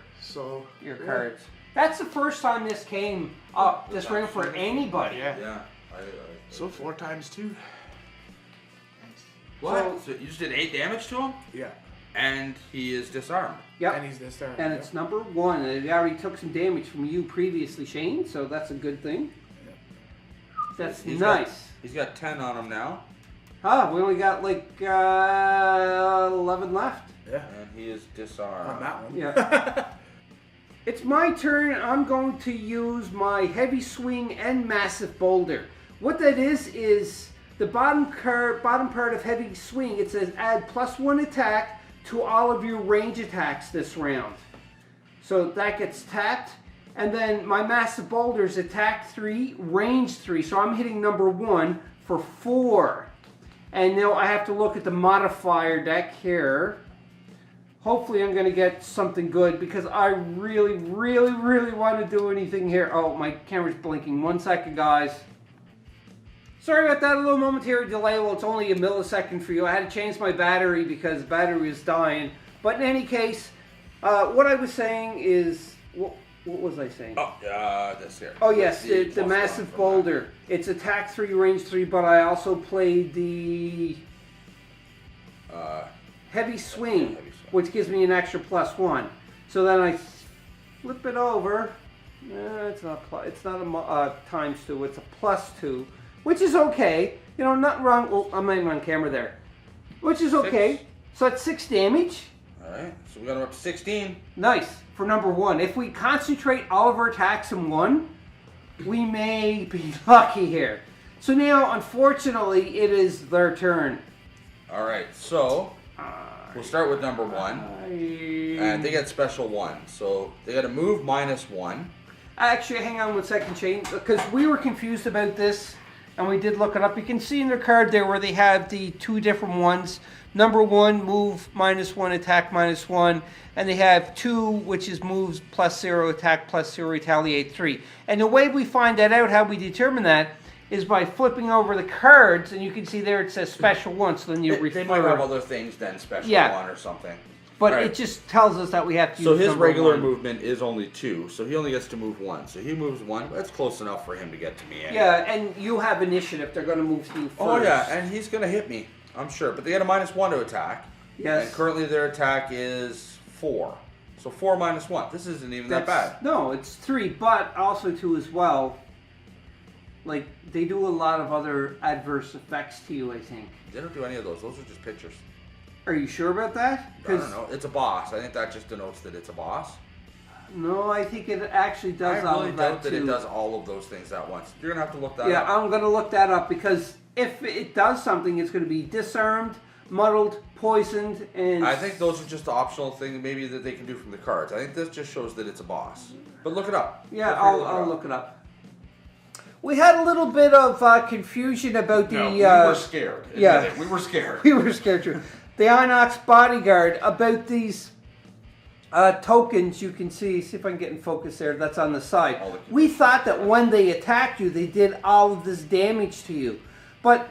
Yeah. cards. That's the first time this came up this round for anybody. Yeah. Yeah. So 4 times 2. What? So you just did 8 damage to him, Yeah. and he is disarmed. Yep. And he's this turn. And it's number 1. And it already took some damage from you previously, Shane, so that's a good thing. That's He's nice. He's got 10 on him now, We only got like 11 left. Yeah. and he is disarmed. On that one. Yeah. It's my turn. I'm going to use my heavy swing and massive boulder. What that is the bottom part of heavy swing. It says add +1 attack to all of your range attacks this round. So that gets tapped. And then my massive boulder is attack 3, range 3. So I'm hitting number 1 for 4. And now I have to look at the modifier deck here. Hopefully I'm going to get something good because I really, really, really want to do anything here. Oh, my camera's blinking. 1 second, guys. Sorry about that, a little momentary delay. Well, it's only a millisecond for you. I had to change my battery because the battery was dying. But in any case, what I was saying is... What was I saying? Oh, this here. Oh, yes, the massive boulder. It's attack 3, range 3, but I also played the... heavy swing, which gives me an extra +1. So then I flip it over. It's not a ×2. It's a +2, which is okay. You know, nothing wrong. Oh, I'm not even on camera there, which is okay. 6. So that's 6 damage. All right. So we got up to 16. Nice for number 1. If we concentrate all of our attacks in 1, we may be lucky here. So now, unfortunately, it is their turn. All right. So. We'll start with number 1, and they get special 1, so they got to move -1. Actually, hang on 1 second, Shane, because we were confused about this, and we did look it up. You can see in their card there where they have the 2 different ones. Number 1, move -1, attack -1, and they have 2, which is moves +0, attack +0, retaliate 3. And the way we find that out, how we determine that, is by flipping over the cards, and you can see there it says special 1, so then you refer. They might have other things than special 1 or something. But it just tells us that we have to use So his regular 1. movement is only 2, so he only gets to move 1. So he moves 1, that's close enough for him to get to me anyway. Yeah, and you have initiative. They're going to move to you first. Oh yeah, and he's going to hit me, I'm sure. But they get a -1 to attack. Yes. And currently their attack is 4. So 4 -1. This isn't even that bad. No, it's 3, but also 2 as well. Like, they do a lot of other adverse effects to you, I think. They don't do any of those. Those are just pictures. Are you sure about that? I don't know. It's a boss. I think that just denotes that it's a boss. No, I think it actually does all of that, I really doubt that it does all of those things at once. You're going to have to look that up. Yeah, I'm going to look that up because if it does something, it's going to be disarmed, muddled, poisoned, and... I think those are just the optional things maybe that they can do from the cards. I think this just shows that it's a boss. But look it up. Yeah, I'll look it up. We had a little bit of confusion about the... we were scared. Yeah. We were scared. We were scared too. The Inox Bodyguard, about these tokens you can see if I can get in focus there, that's on the side. We thought that when they attacked you, they did all of this damage to you. But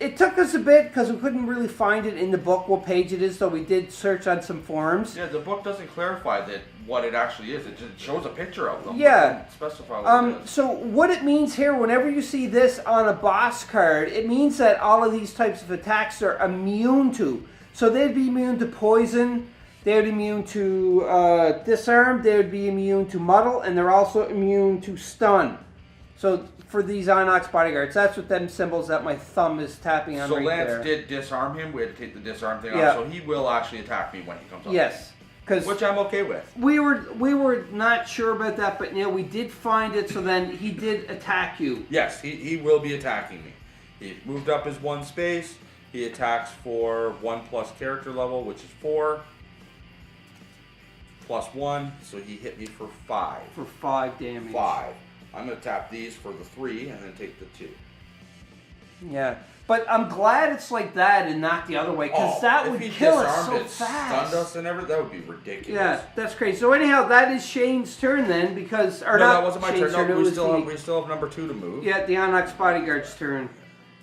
it took us a bit because we couldn't really find it in the book what page it is, so we did search on some forums. Yeah, the book doesn't clarify that what it actually is. It just shows a picture of them. Yeah. It doesn't specify what it is. So what it means here, whenever you see this on a boss card, it means that all of these types of attacks are immune to. So they'd be immune to poison, they'd be immune to disarm, they would be immune to muddle, and they're also immune to stun. So for these Inox Bodyguards, that's what them symbols that my thumb is tapping on right there. So Lance did disarm him. We had to take the disarm thing off. So he will actually attack me when he comes up. Yes. Which I'm okay with. We were not sure about that, but we did find it, so then he did attack you. Yes, he will be attacking me. He moved up his 1 space. He attacks for 1+ character level, which is 4. +1, so he hit me for 5. For 5 damage. 5. I'm going to tap these for the 3 and then take the 2. Yeah, but I'm glad it's like that and not the other way, because that would kill us so fast. Stunned us and everything, that would be ridiculous. Yeah, that's crazy. So anyhow, that is Shane's turn then, because... Or no, not that wasn't my Shane's turn. No, turn. we still have number 2 to move. Yeah, the Onyx Bodyguard's turn.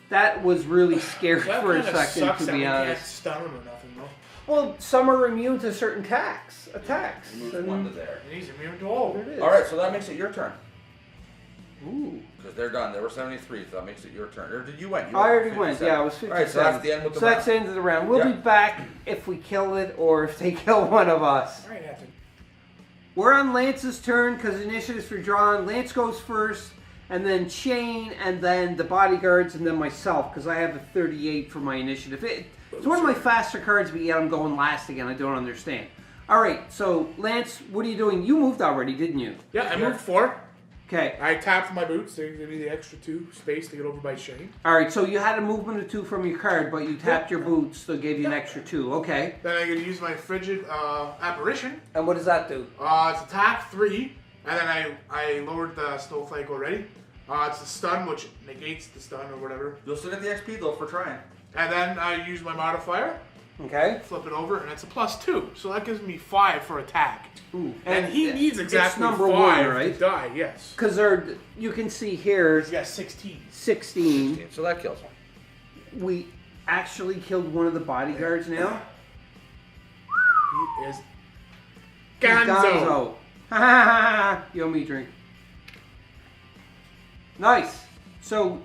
That was really scary for a second, to be honest. Can't stun him or nothing, though. Well, some are immune to certain attacks. He moves 1 to there. And he's immune to all. There it is. All right, so that makes it your turn. Ooh. Because they're done. They were 73, so that makes it your turn. Or did you win? I already went. Yeah, I was 57. All right, so that's the end with the round. So that's the end of the round. We'll be back if we kill it or if they kill one of us. All right, Anthony. We're on Lance's turn because initiatives are drawn. Lance goes first, and then Shane, and then the bodyguards, and then myself, because I have a 38 for my initiative. It's one of my faster cards, but yet I'm going last again. I don't understand. All right, so Lance, what are you doing? You moved already, didn't you? Yeah, I moved 4. Okay. I tapped my boots. They give me the extra 2 space to get over by Shane. All right, so you had a movement of 2 from your card, but you tapped your boots, so it gave you an extra 2. Okay. Then I can use my frigid apparition. And what does that do? It's attack 3, and then I lowered the snowflake already. It's a stun, which negates the stun or whatever. You'll sit at the XP though for trying. And then I use my modifier, Okay. flip it over, and it's a +2. So that gives me 5 for attack. Ooh. And he needs it's exactly number 5 one, right? to die, yes. Because you can see here, He's got 16. 16. So that kills him. We actually killed one of the bodyguards now. He is He's Gonzo. Ha ha ha! You owe me a drink. Nice. So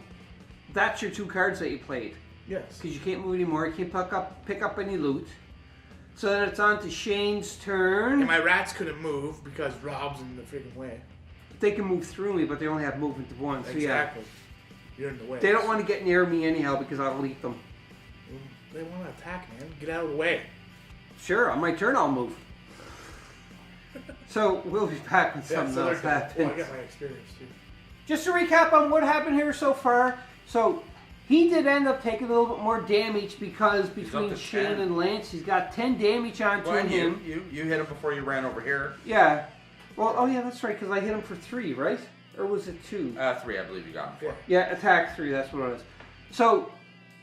that's your 2 cards that you played. Yes. Because you can't move anymore. You can't pick up any loot. So then it's on to Shane's turn. And my rats couldn't move because Rob's in the freaking way. They can move through me, but they only have movement of 1. So Exactly. You're in the way. yeah. They don't want to get near me anyhow because I'll eat them. They want to attack, man. Get out of the way. Sure, on my turn I'll move. So we'll be back when something so else they're good. happens. Well, I got my experience too. Just to recap on what happened here so far. So he did end up taking a little bit more damage because between to Shane 10. and Lance, he's got 10 damage onto Well, and him. you hit him before you ran over here. Yeah. Well, oh yeah, that's right, because I hit him for 3, right? Or was it 2? 3, I believe you got him for. Yeah, attack 3, that's what it was. So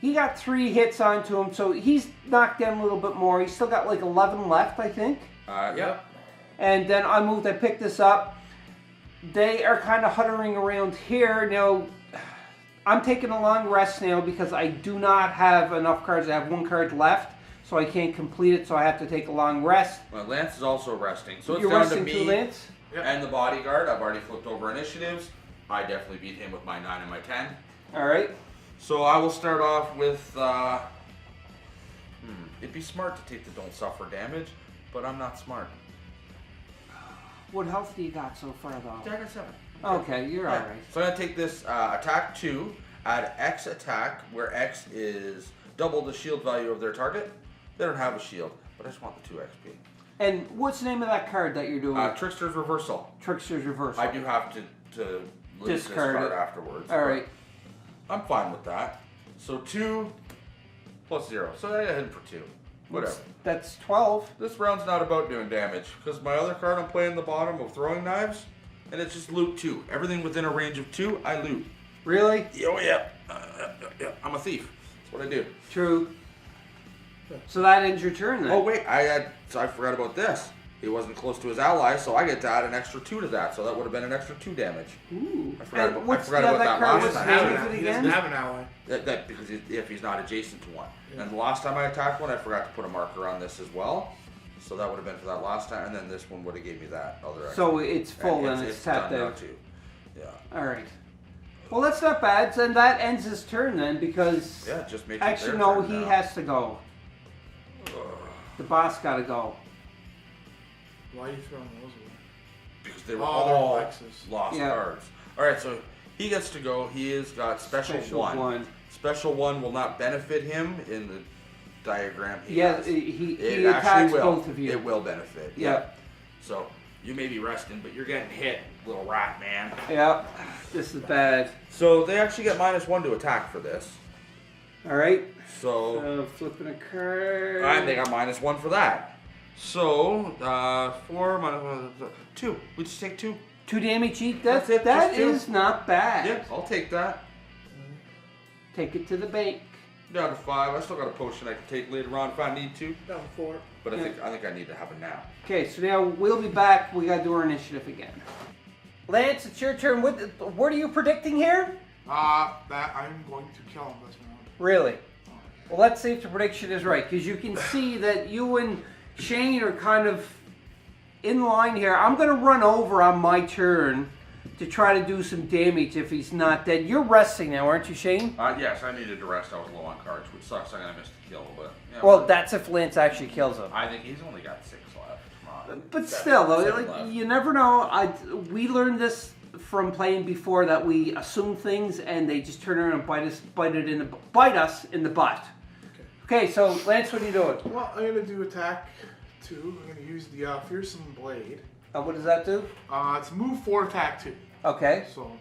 he got 3 hits onto him, so he's knocked down a little bit more. He's still got like 11 left, I think. Yeah. And then I moved, I picked this up. They are kind of huddling around here. Now, I'm taking a long rest now because I do not have enough cards. I have 1 card left, so I can't complete it, so I have to take a long rest. Well, Lance is also resting. So it's You're down resting to too, me Lance? and the bodyguard. I've already flipped over initiatives. I definitely beat him with my 9 and my 10. All right. So I will start off with... it'd be smart to take the don't suffer damage, but I'm not smart. What health do you got so far, though? I got 7. Okay, you're all right. So I'm going to take this attack 2, add X attack, where X is double the shield value of their target. They don't have a shield, but I just want the 2 XP. And what's the name of that card that you're doing? Trickster's Reversal. Trickster's Reversal. I do have to lose this Discard card it. afterwards. All right. I'm fine with that. So 2 plus 0. So I hit him for 2. Whatever. That's 12. This round's not about doing damage, because my other card I'm playing the bottom of throwing knives, and it's just loot 2. Everything within a range of 2, I loot. Really? Oh yeah. Yeah. I'm a thief. That's what I do. True. So that ends your turn then. Oh wait, I forgot about this. He wasn't close to his ally, so I get to add an extra 2 to that. So that would have been an extra 2 damage. Ooh. I forgot And about, what's I forgot the about other that card? last What's time. the name of it He doesn't again? have an ally. That because if he's not adjacent to one. Yeah. And the last time I attacked one, I forgot to put a marker on this as well. So that would have been for that last time, and then this one would have gave me that other extra. So it's full and it's tapped done now out. too. Yeah. All right. Well, that's not bad. Then that ends his turn then because Yeah, it just makes it actually their no, turn he now. has to go. The boss got to go. Why are you throwing those away? Because they were Oh, all they're X's. lost Yeah. cards. All right, so he gets to go. He has got special one. Special 1 will not benefit him in the diagram. Yeah, has. he It attacks actually will. both of you. It will benefit. Yeah. So you may be resting, but you're getting hit, little rat man. Yeah. This is bad. So they actually get -1 to attack for this. All right. So Flipping a card. and they got -1 for that. So 4 minus 2. We just take 2. 2 damage each. That's it, That just 2. is not bad. Yeah, I'll take that. Take it to the bank. Down to 5. I still got a potion I can take later on if I need to. Down 4. But Yeah. I think I need to have it now. Okay, so now we'll be back. We gotta do our initiative again. Lance, it's your turn. What are you predicting here? That I'm going to kill him this round. Really? Well, let's see if the prediction is right, because you can see that you and Shane are kind of in line here. I'm gonna run over on my turn to try to do some damage if he's not dead. You're resting now, aren't you, Shane? Yes, I needed to rest. I was low on cards, which sucks. I'm gonna miss the kill, but yeah, Well, that's if Lance actually kills him. I think he's only got 6 left. Come on. But 7 still, though, 7 like, left. you never know. We learned this from playing before, that we assume things and they just turn around and bite us in the butt. Okay, so Lance, what are you doing? Well, I'm gonna do attack 2. I'm gonna use the fearsome blade. What does that do? It's move 4, attack 2. Okay. So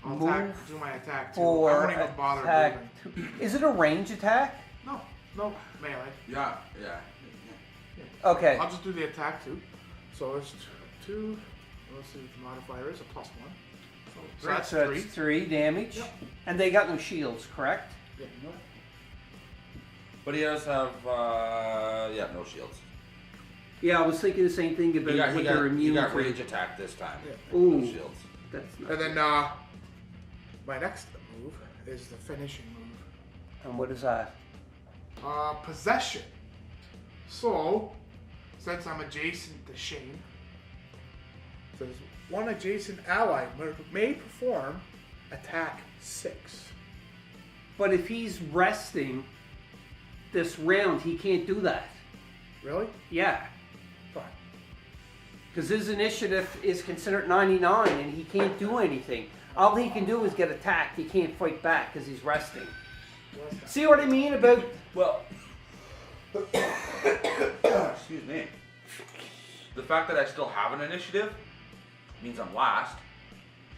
I'll Move do my attack 2. For I won't even bother attack. moving. Is it a range attack? No, melee. Yeah. Okay. I'll just do the attack 2. So it's 2. Let's see what the modifier is. A +1. So So that's So 3. that's 3 damage. Yep. And they got no shields, correct? Yeah, no. But he does have, no shields. Yeah, I was thinking the same thing about what they're He immune got to. range attack this time. Yeah. Ooh. No shields. That's not And then my next move is the finishing move. And what is that? Possession. So, since I'm adjacent to Shane, it says one adjacent ally may perform attack 6. But if he's resting this round, he can't do that. Really? Yeah. Fine. Because his initiative is considered 99 and he can't do anything. All he can do is get attacked. He can't fight back because he's resting. See what I mean about... Well, excuse me. The fact that I still have an initiative means I'm last,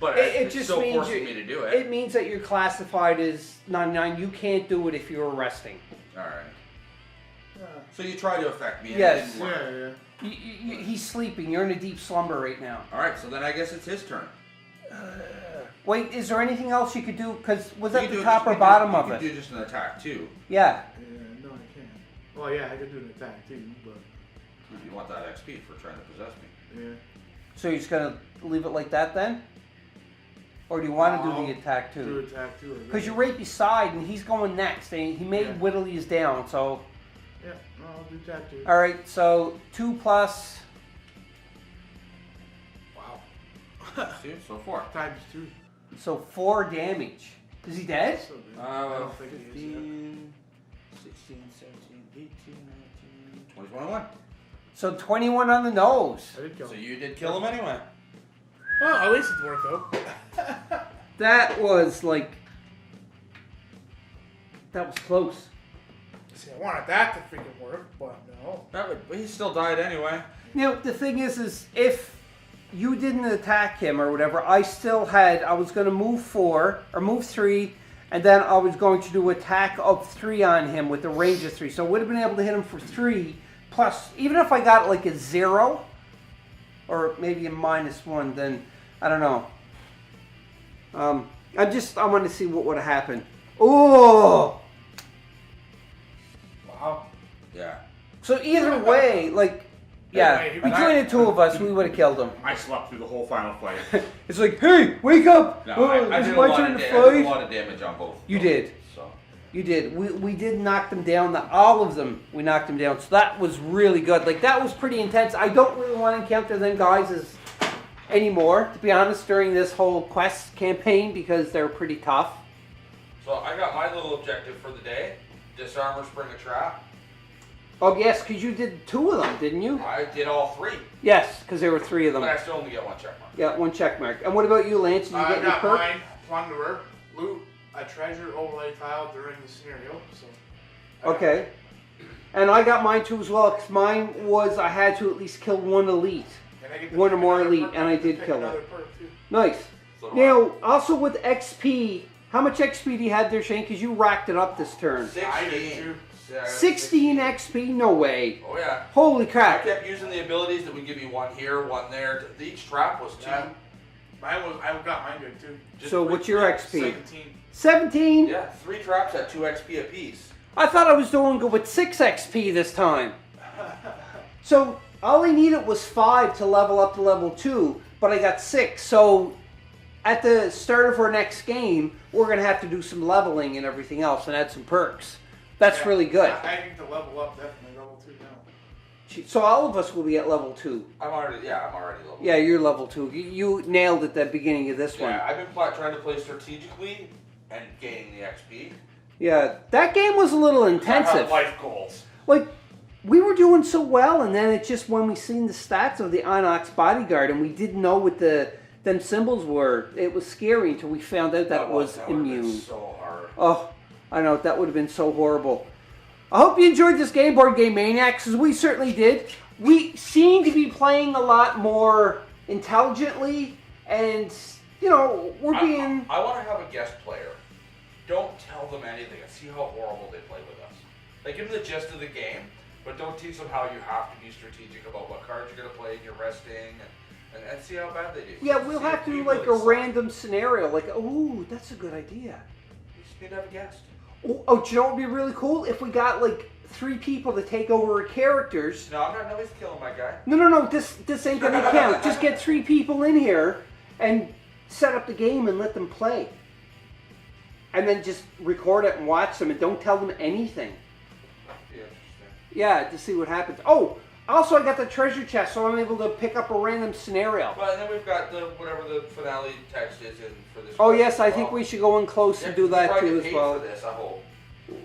but It it's just still means forcing me to do it. It means that you're classified as 99. You can't do it if you're resting. All right. So you try to affect me. And Yes. It didn't work. Yeah. He's sleeping. You're in a deep slumber right now. All right. So then I guess it's his turn. Wait, is there anything else you could do? Because was You that can the do top just- or bottom of You it? can do just an attack too. Yeah. Yeah, no, I can't. Well, yeah, I could do an attack too, but If you want that XP for trying to possess me. yeah. So you're just going to leave it like that then? Or do you want to do I'll the attack Do too? attack too. Because you're right beside and he's going next. And he may Yeah. whittle you down. So, Yeah, no, I'll do attack too. all right. So 2 plus... Wow. See, so 4. Times 2. So 4 damage. Is he dead? So good. I don't think it is. 15, 16, 17, 18, 19, 20, 21. So 21 on the nose. I did kill So him. you did kill him anyway. Well, at least it worked though. That was like... That was close. See, I wanted that to freaking work, but no. But he still died anyway. You know, the thing is if you didn't attack him or whatever, I was going to move 4 or move 3, and then I was going to do attack of 3 on him with the range of 3. So I would have been able to hit him for 3, plus, even if I got like a 0, or maybe a -1, then I don't know. I want to see what would have happened. Oh! Wow. Yeah. So either way, like, yeah, Anyway, between the two of us, we would have killed him. I slept through the whole final fight. It's like, hey, wake up! No, Oh, I it's did, my a lot turn of to I did a fight. lot of damage on both. You of them, did. So. You did. We did knock them down. All of them, we knocked them down. So that was really good. Like, that was pretty intense. I don't really want to encounter them guys anymore, to be honest, during this whole quest campaign, because they're pretty tough. So I got my little objective for the day: disarm or spring a trap. Oh, yes, because you did 2 of them, didn't you? I did all 3, Yes, because there were 3 of them. but I still only get 1 check mark. Yeah, 1 check mark. And what about you, Lance? Did you I get your got perk? mine, Plunderer, loot a treasure overlay tile during the scenario, so. I got Okay. And I got mine too as well, because mine was I had to at least kill 1 elite. And I get to One or pick more another elite, perk, and I get to did pick kill it. another perk, too. Nice. So Now, also with XP, how much XP do you have there, Shane? Because you racked it up this turn. 16. I did too. 16 XP? No way. Oh yeah. Holy I crap. kept using the abilities that would give you 1 here, 1 there. Each trap was 2. Yeah. I got mine good too. Just So three what's your traps. XP? 17. 17? Yeah, 3 traps at 2 XP apiece. I thought I was doing good with 6 XP this time. So all I needed was 5 to level up to level 2, but I got 6. So at the start of our next game, we're going to have to do some leveling and everything else and add some perks. That's Yeah. really good. I need to level up definitely level 2 now. So all of us will be at level 2. I'm already level. Yeah, you're level 2. You nailed it at the beginning of this one. Yeah, I've been trying to play strategically and gaining the XP. Yeah, that game was a little I intensive. have life goals. Like, we were doing so well, and then it just, when we seen the stats of the Onyx Bodyguard, and we didn't know what them symbols were, it was scary until we found out that was that would've been immune. so hard. Oh, I know, that would have been so horrible. I hope you enjoyed this game, Board Game Maniacs, because we certainly did. We seem to be playing a lot more intelligently, and, you know, we're being... I want to have a guest player. Don't tell them anything and see how horrible they play with us. Like, give them the gist of the game, but don't teach them how you have to be strategic about what cards you're going to play and your resting and see how bad they do. Yeah, we'll See have if to we do like really a suck. random scenario. Like, ooh, that's a good idea. You just need to have a guest. Oh, do you know what would be really cool? If we got like 3 people to take over our characters. No, I'm not. Nobody's killing my guy. No. This ain't gonna count. Just get 3 people in here and set up the game and let them play. And then just record it and watch them and don't tell them anything. That'd be interesting. Yeah, to see what happens. Oh, also I got the treasure chest, so I'm able to pick up a random scenario. Well, and then we've got whatever the finale text is in for this. Oh quest yes, as I well. think we should go in close and do that too as well. For this, I hope.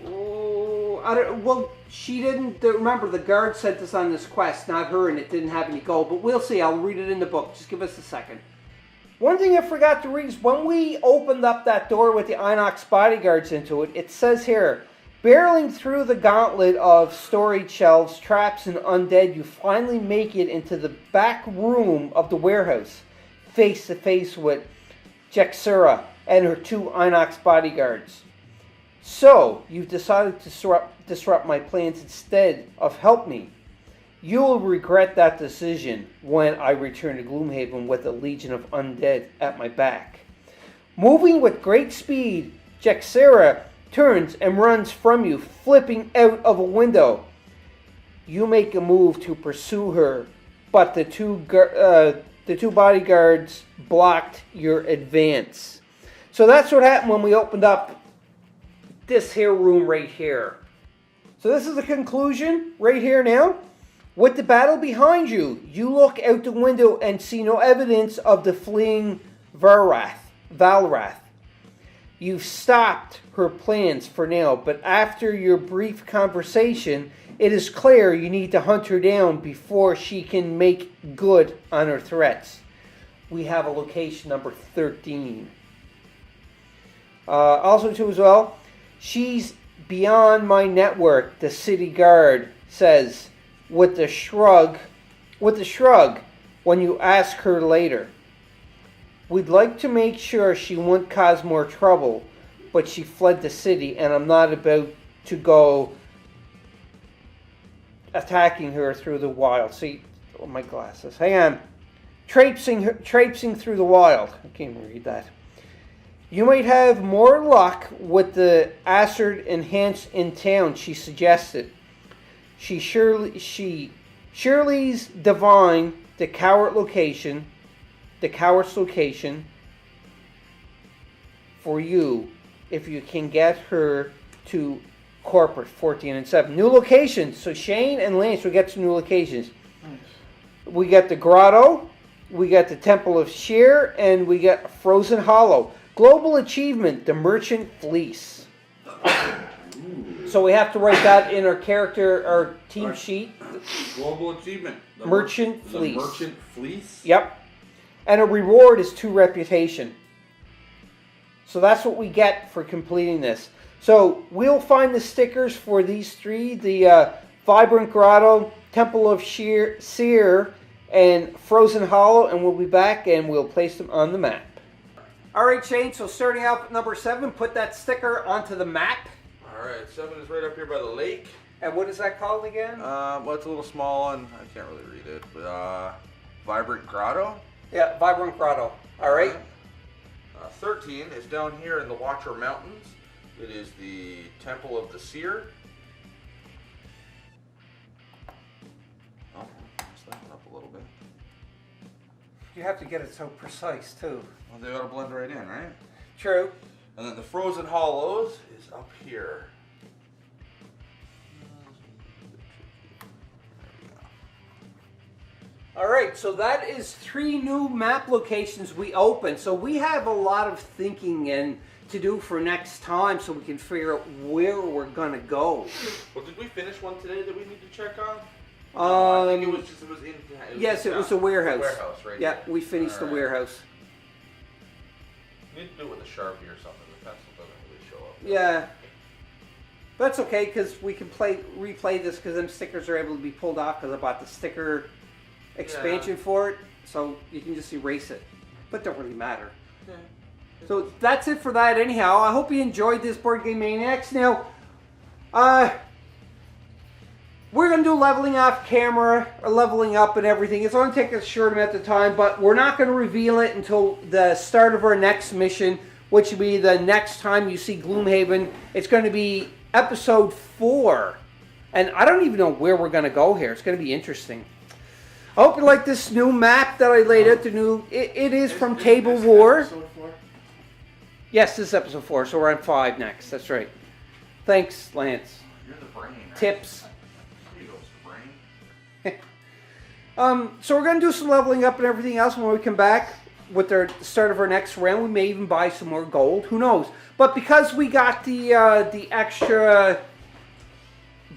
Oh, I don't. Well, she didn't. Remember, the guard sent us on this quest, not her, and it didn't have any gold. But we'll see. I'll read it in the book. Just give us a second. One thing I forgot to read is when we opened up that door with the Inox bodyguards into it, it says here, barreling through the gauntlet of storage shelves, traps, and undead, you finally make it into the back room of the warehouse, face to face with Jexura and her 2 Inox bodyguards. So, you've decided to disrupt my plans instead of help me. You will regret that decision when I return to Gloomhaven with a legion of undead at my back. Moving with great speed, Jexura turns and runs from you, flipping out of a window. You make a move to pursue her, but the two bodyguards blocked your advance. So that's what happened when we opened up this here room right here. So this is the conclusion right here now. With the battle behind you, you look out the window and see no evidence of the fleeing Valrath. You've stopped her plans for now, but after your brief conversation, it is clear you need to hunt her down before she can make good on her threats. We have a location number 13. Also too as well, she's beyond my network, the city guard says with a shrug when you ask her later. We'd like to make sure she won't cause more trouble, but she fled the city and I'm not about to go attacking her through the wild. See, oh, my glasses. Hang on. Traipsing through the wild. I can't even read that. You might have more luck with the Acid Enhanced in town, she suggested. Shirley's divine the coward's location for you if you can get her to corporate 14 and 7. New locations. So Shane and Lance will get some new locations. Nice. We got the Grotto, we got the Temple of Sheer, and we got Frozen Hollow. Global achievement, the Merchant Fleece. So we have to write that in our character, our team sheet. Global achievement. The Merchant Fleece. The Merchant Fleece? Yep. And a reward is 2 reputation. So that's what we get for completing this. So we'll find the stickers for these 3, the Vibrant Grotto, Temple of Seer, and Frozen Hollow, and we'll be back and we'll place them on the map. Alright Shane, so starting out with number 7, put that sticker onto the map. Alright, 7 is right up here by the lake. And what is that called again? Well, it's a little small and I can't really read it, but Vibrant Grotto. Yeah, Vibrant Grotto. Alright. 13 is down here in the Watcher Mountains. It is the Temple of the Seer. Oh, let's that up a little bit. You have to get it so precise too. Well, they gotta blend right in, right? True. And then the Frozen Hollows is up here. Alright, so that is 3 new map locations we opened. So we have a lot of thinking and to do for next time so we can figure out where we're going to go. Well, did we finish one today that we need to check on? I think it was in. Yes, it was a warehouse. Warehouse, right? Yeah, here. we finished the warehouse. You need to do it with a Sharpie or something. The pencil doesn't really show up. Yeah. That's okay because we can replay this because them stickers are able to be pulled off because I bought the sticker expansion for it. So you can just erase it. But it don't really matter. Yeah. So that's it for that anyhow. I hope you enjoyed this Board Game Maniacs. Now, we're going to do leveling off camera, or leveling up and everything. It's only taking a short amount of time, but we're not going to reveal it until the start of our next mission, which will be the next time you see Gloomhaven. It's going to be episode 4. And I don't even know where we're going to go here. It's going to be interesting. I hope you like this new map that I laid out. It is from Table War. Episode 4? Yes, this is episode 4, so we're on 5 next. That's right. Thanks, Lance. You're the brain, right? Tips. Here you go, Mr. Brain. So we're going to do some leveling up and everything else when we come back with the start of our next round. We may even buy some more gold. Who knows? But because we got the extra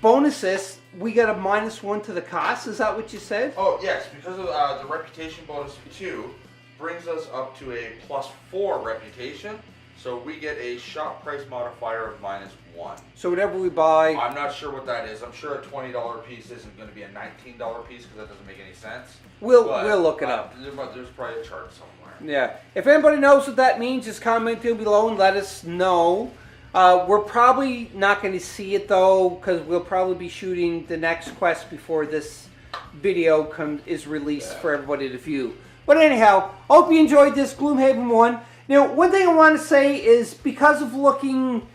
bonuses, we got a -1 to the cost. Is that what you said? Oh, yes, because of the reputation bonus 2 brings us up to a +4 reputation. So we get a shop price modifier of -1. So whatever we buy... I'm not sure what that is. I'm sure a $20 piece isn't going to be a $19 piece because that doesn't make any sense. We'll look it up. There's probably a chart somewhere. Yeah. If anybody knows what that means, just comment down below and let us know. We're probably not going to see it though, because we'll probably be shooting the next quest before this video is released for everybody to view. But anyhow, hope you enjoyed this Gloomhaven 1. Now, one thing I want to say is because of looking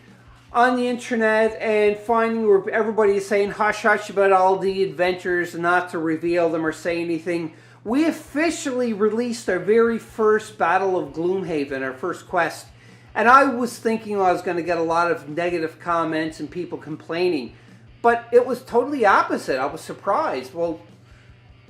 on the internet and finding where everybody is saying hush hush about all the adventures and not to reveal them or say anything, we officially released our very first Battle of Gloomhaven, our first quest. And I was thinking I was going to get a lot of negative comments and people complaining. But it was totally opposite. I was surprised. Well,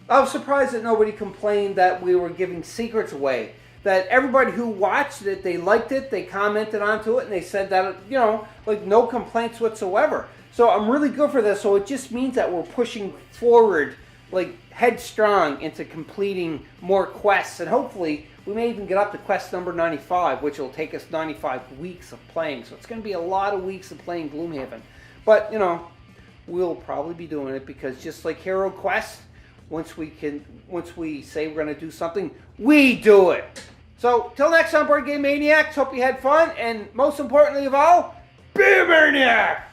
I was surprised that nobody complained that we were giving secrets away. That everybody who watched it, they liked it, they commented onto it, and they said that, you know, like no complaints whatsoever. So I'm really good for this. So it just means that we're pushing forward, like headstrong into completing more quests. And hopefully we may even get up to quest number 95, which will take us 95 weeks of playing. So it's going to be a lot of weeks of playing Gloomhaven. But, you know, we'll probably be doing it because just like Hero Quest, once we say we're going to do something, we do it. So, till next time, Board Game Maniacs, hope you had fun, and most importantly of all, be a maniac!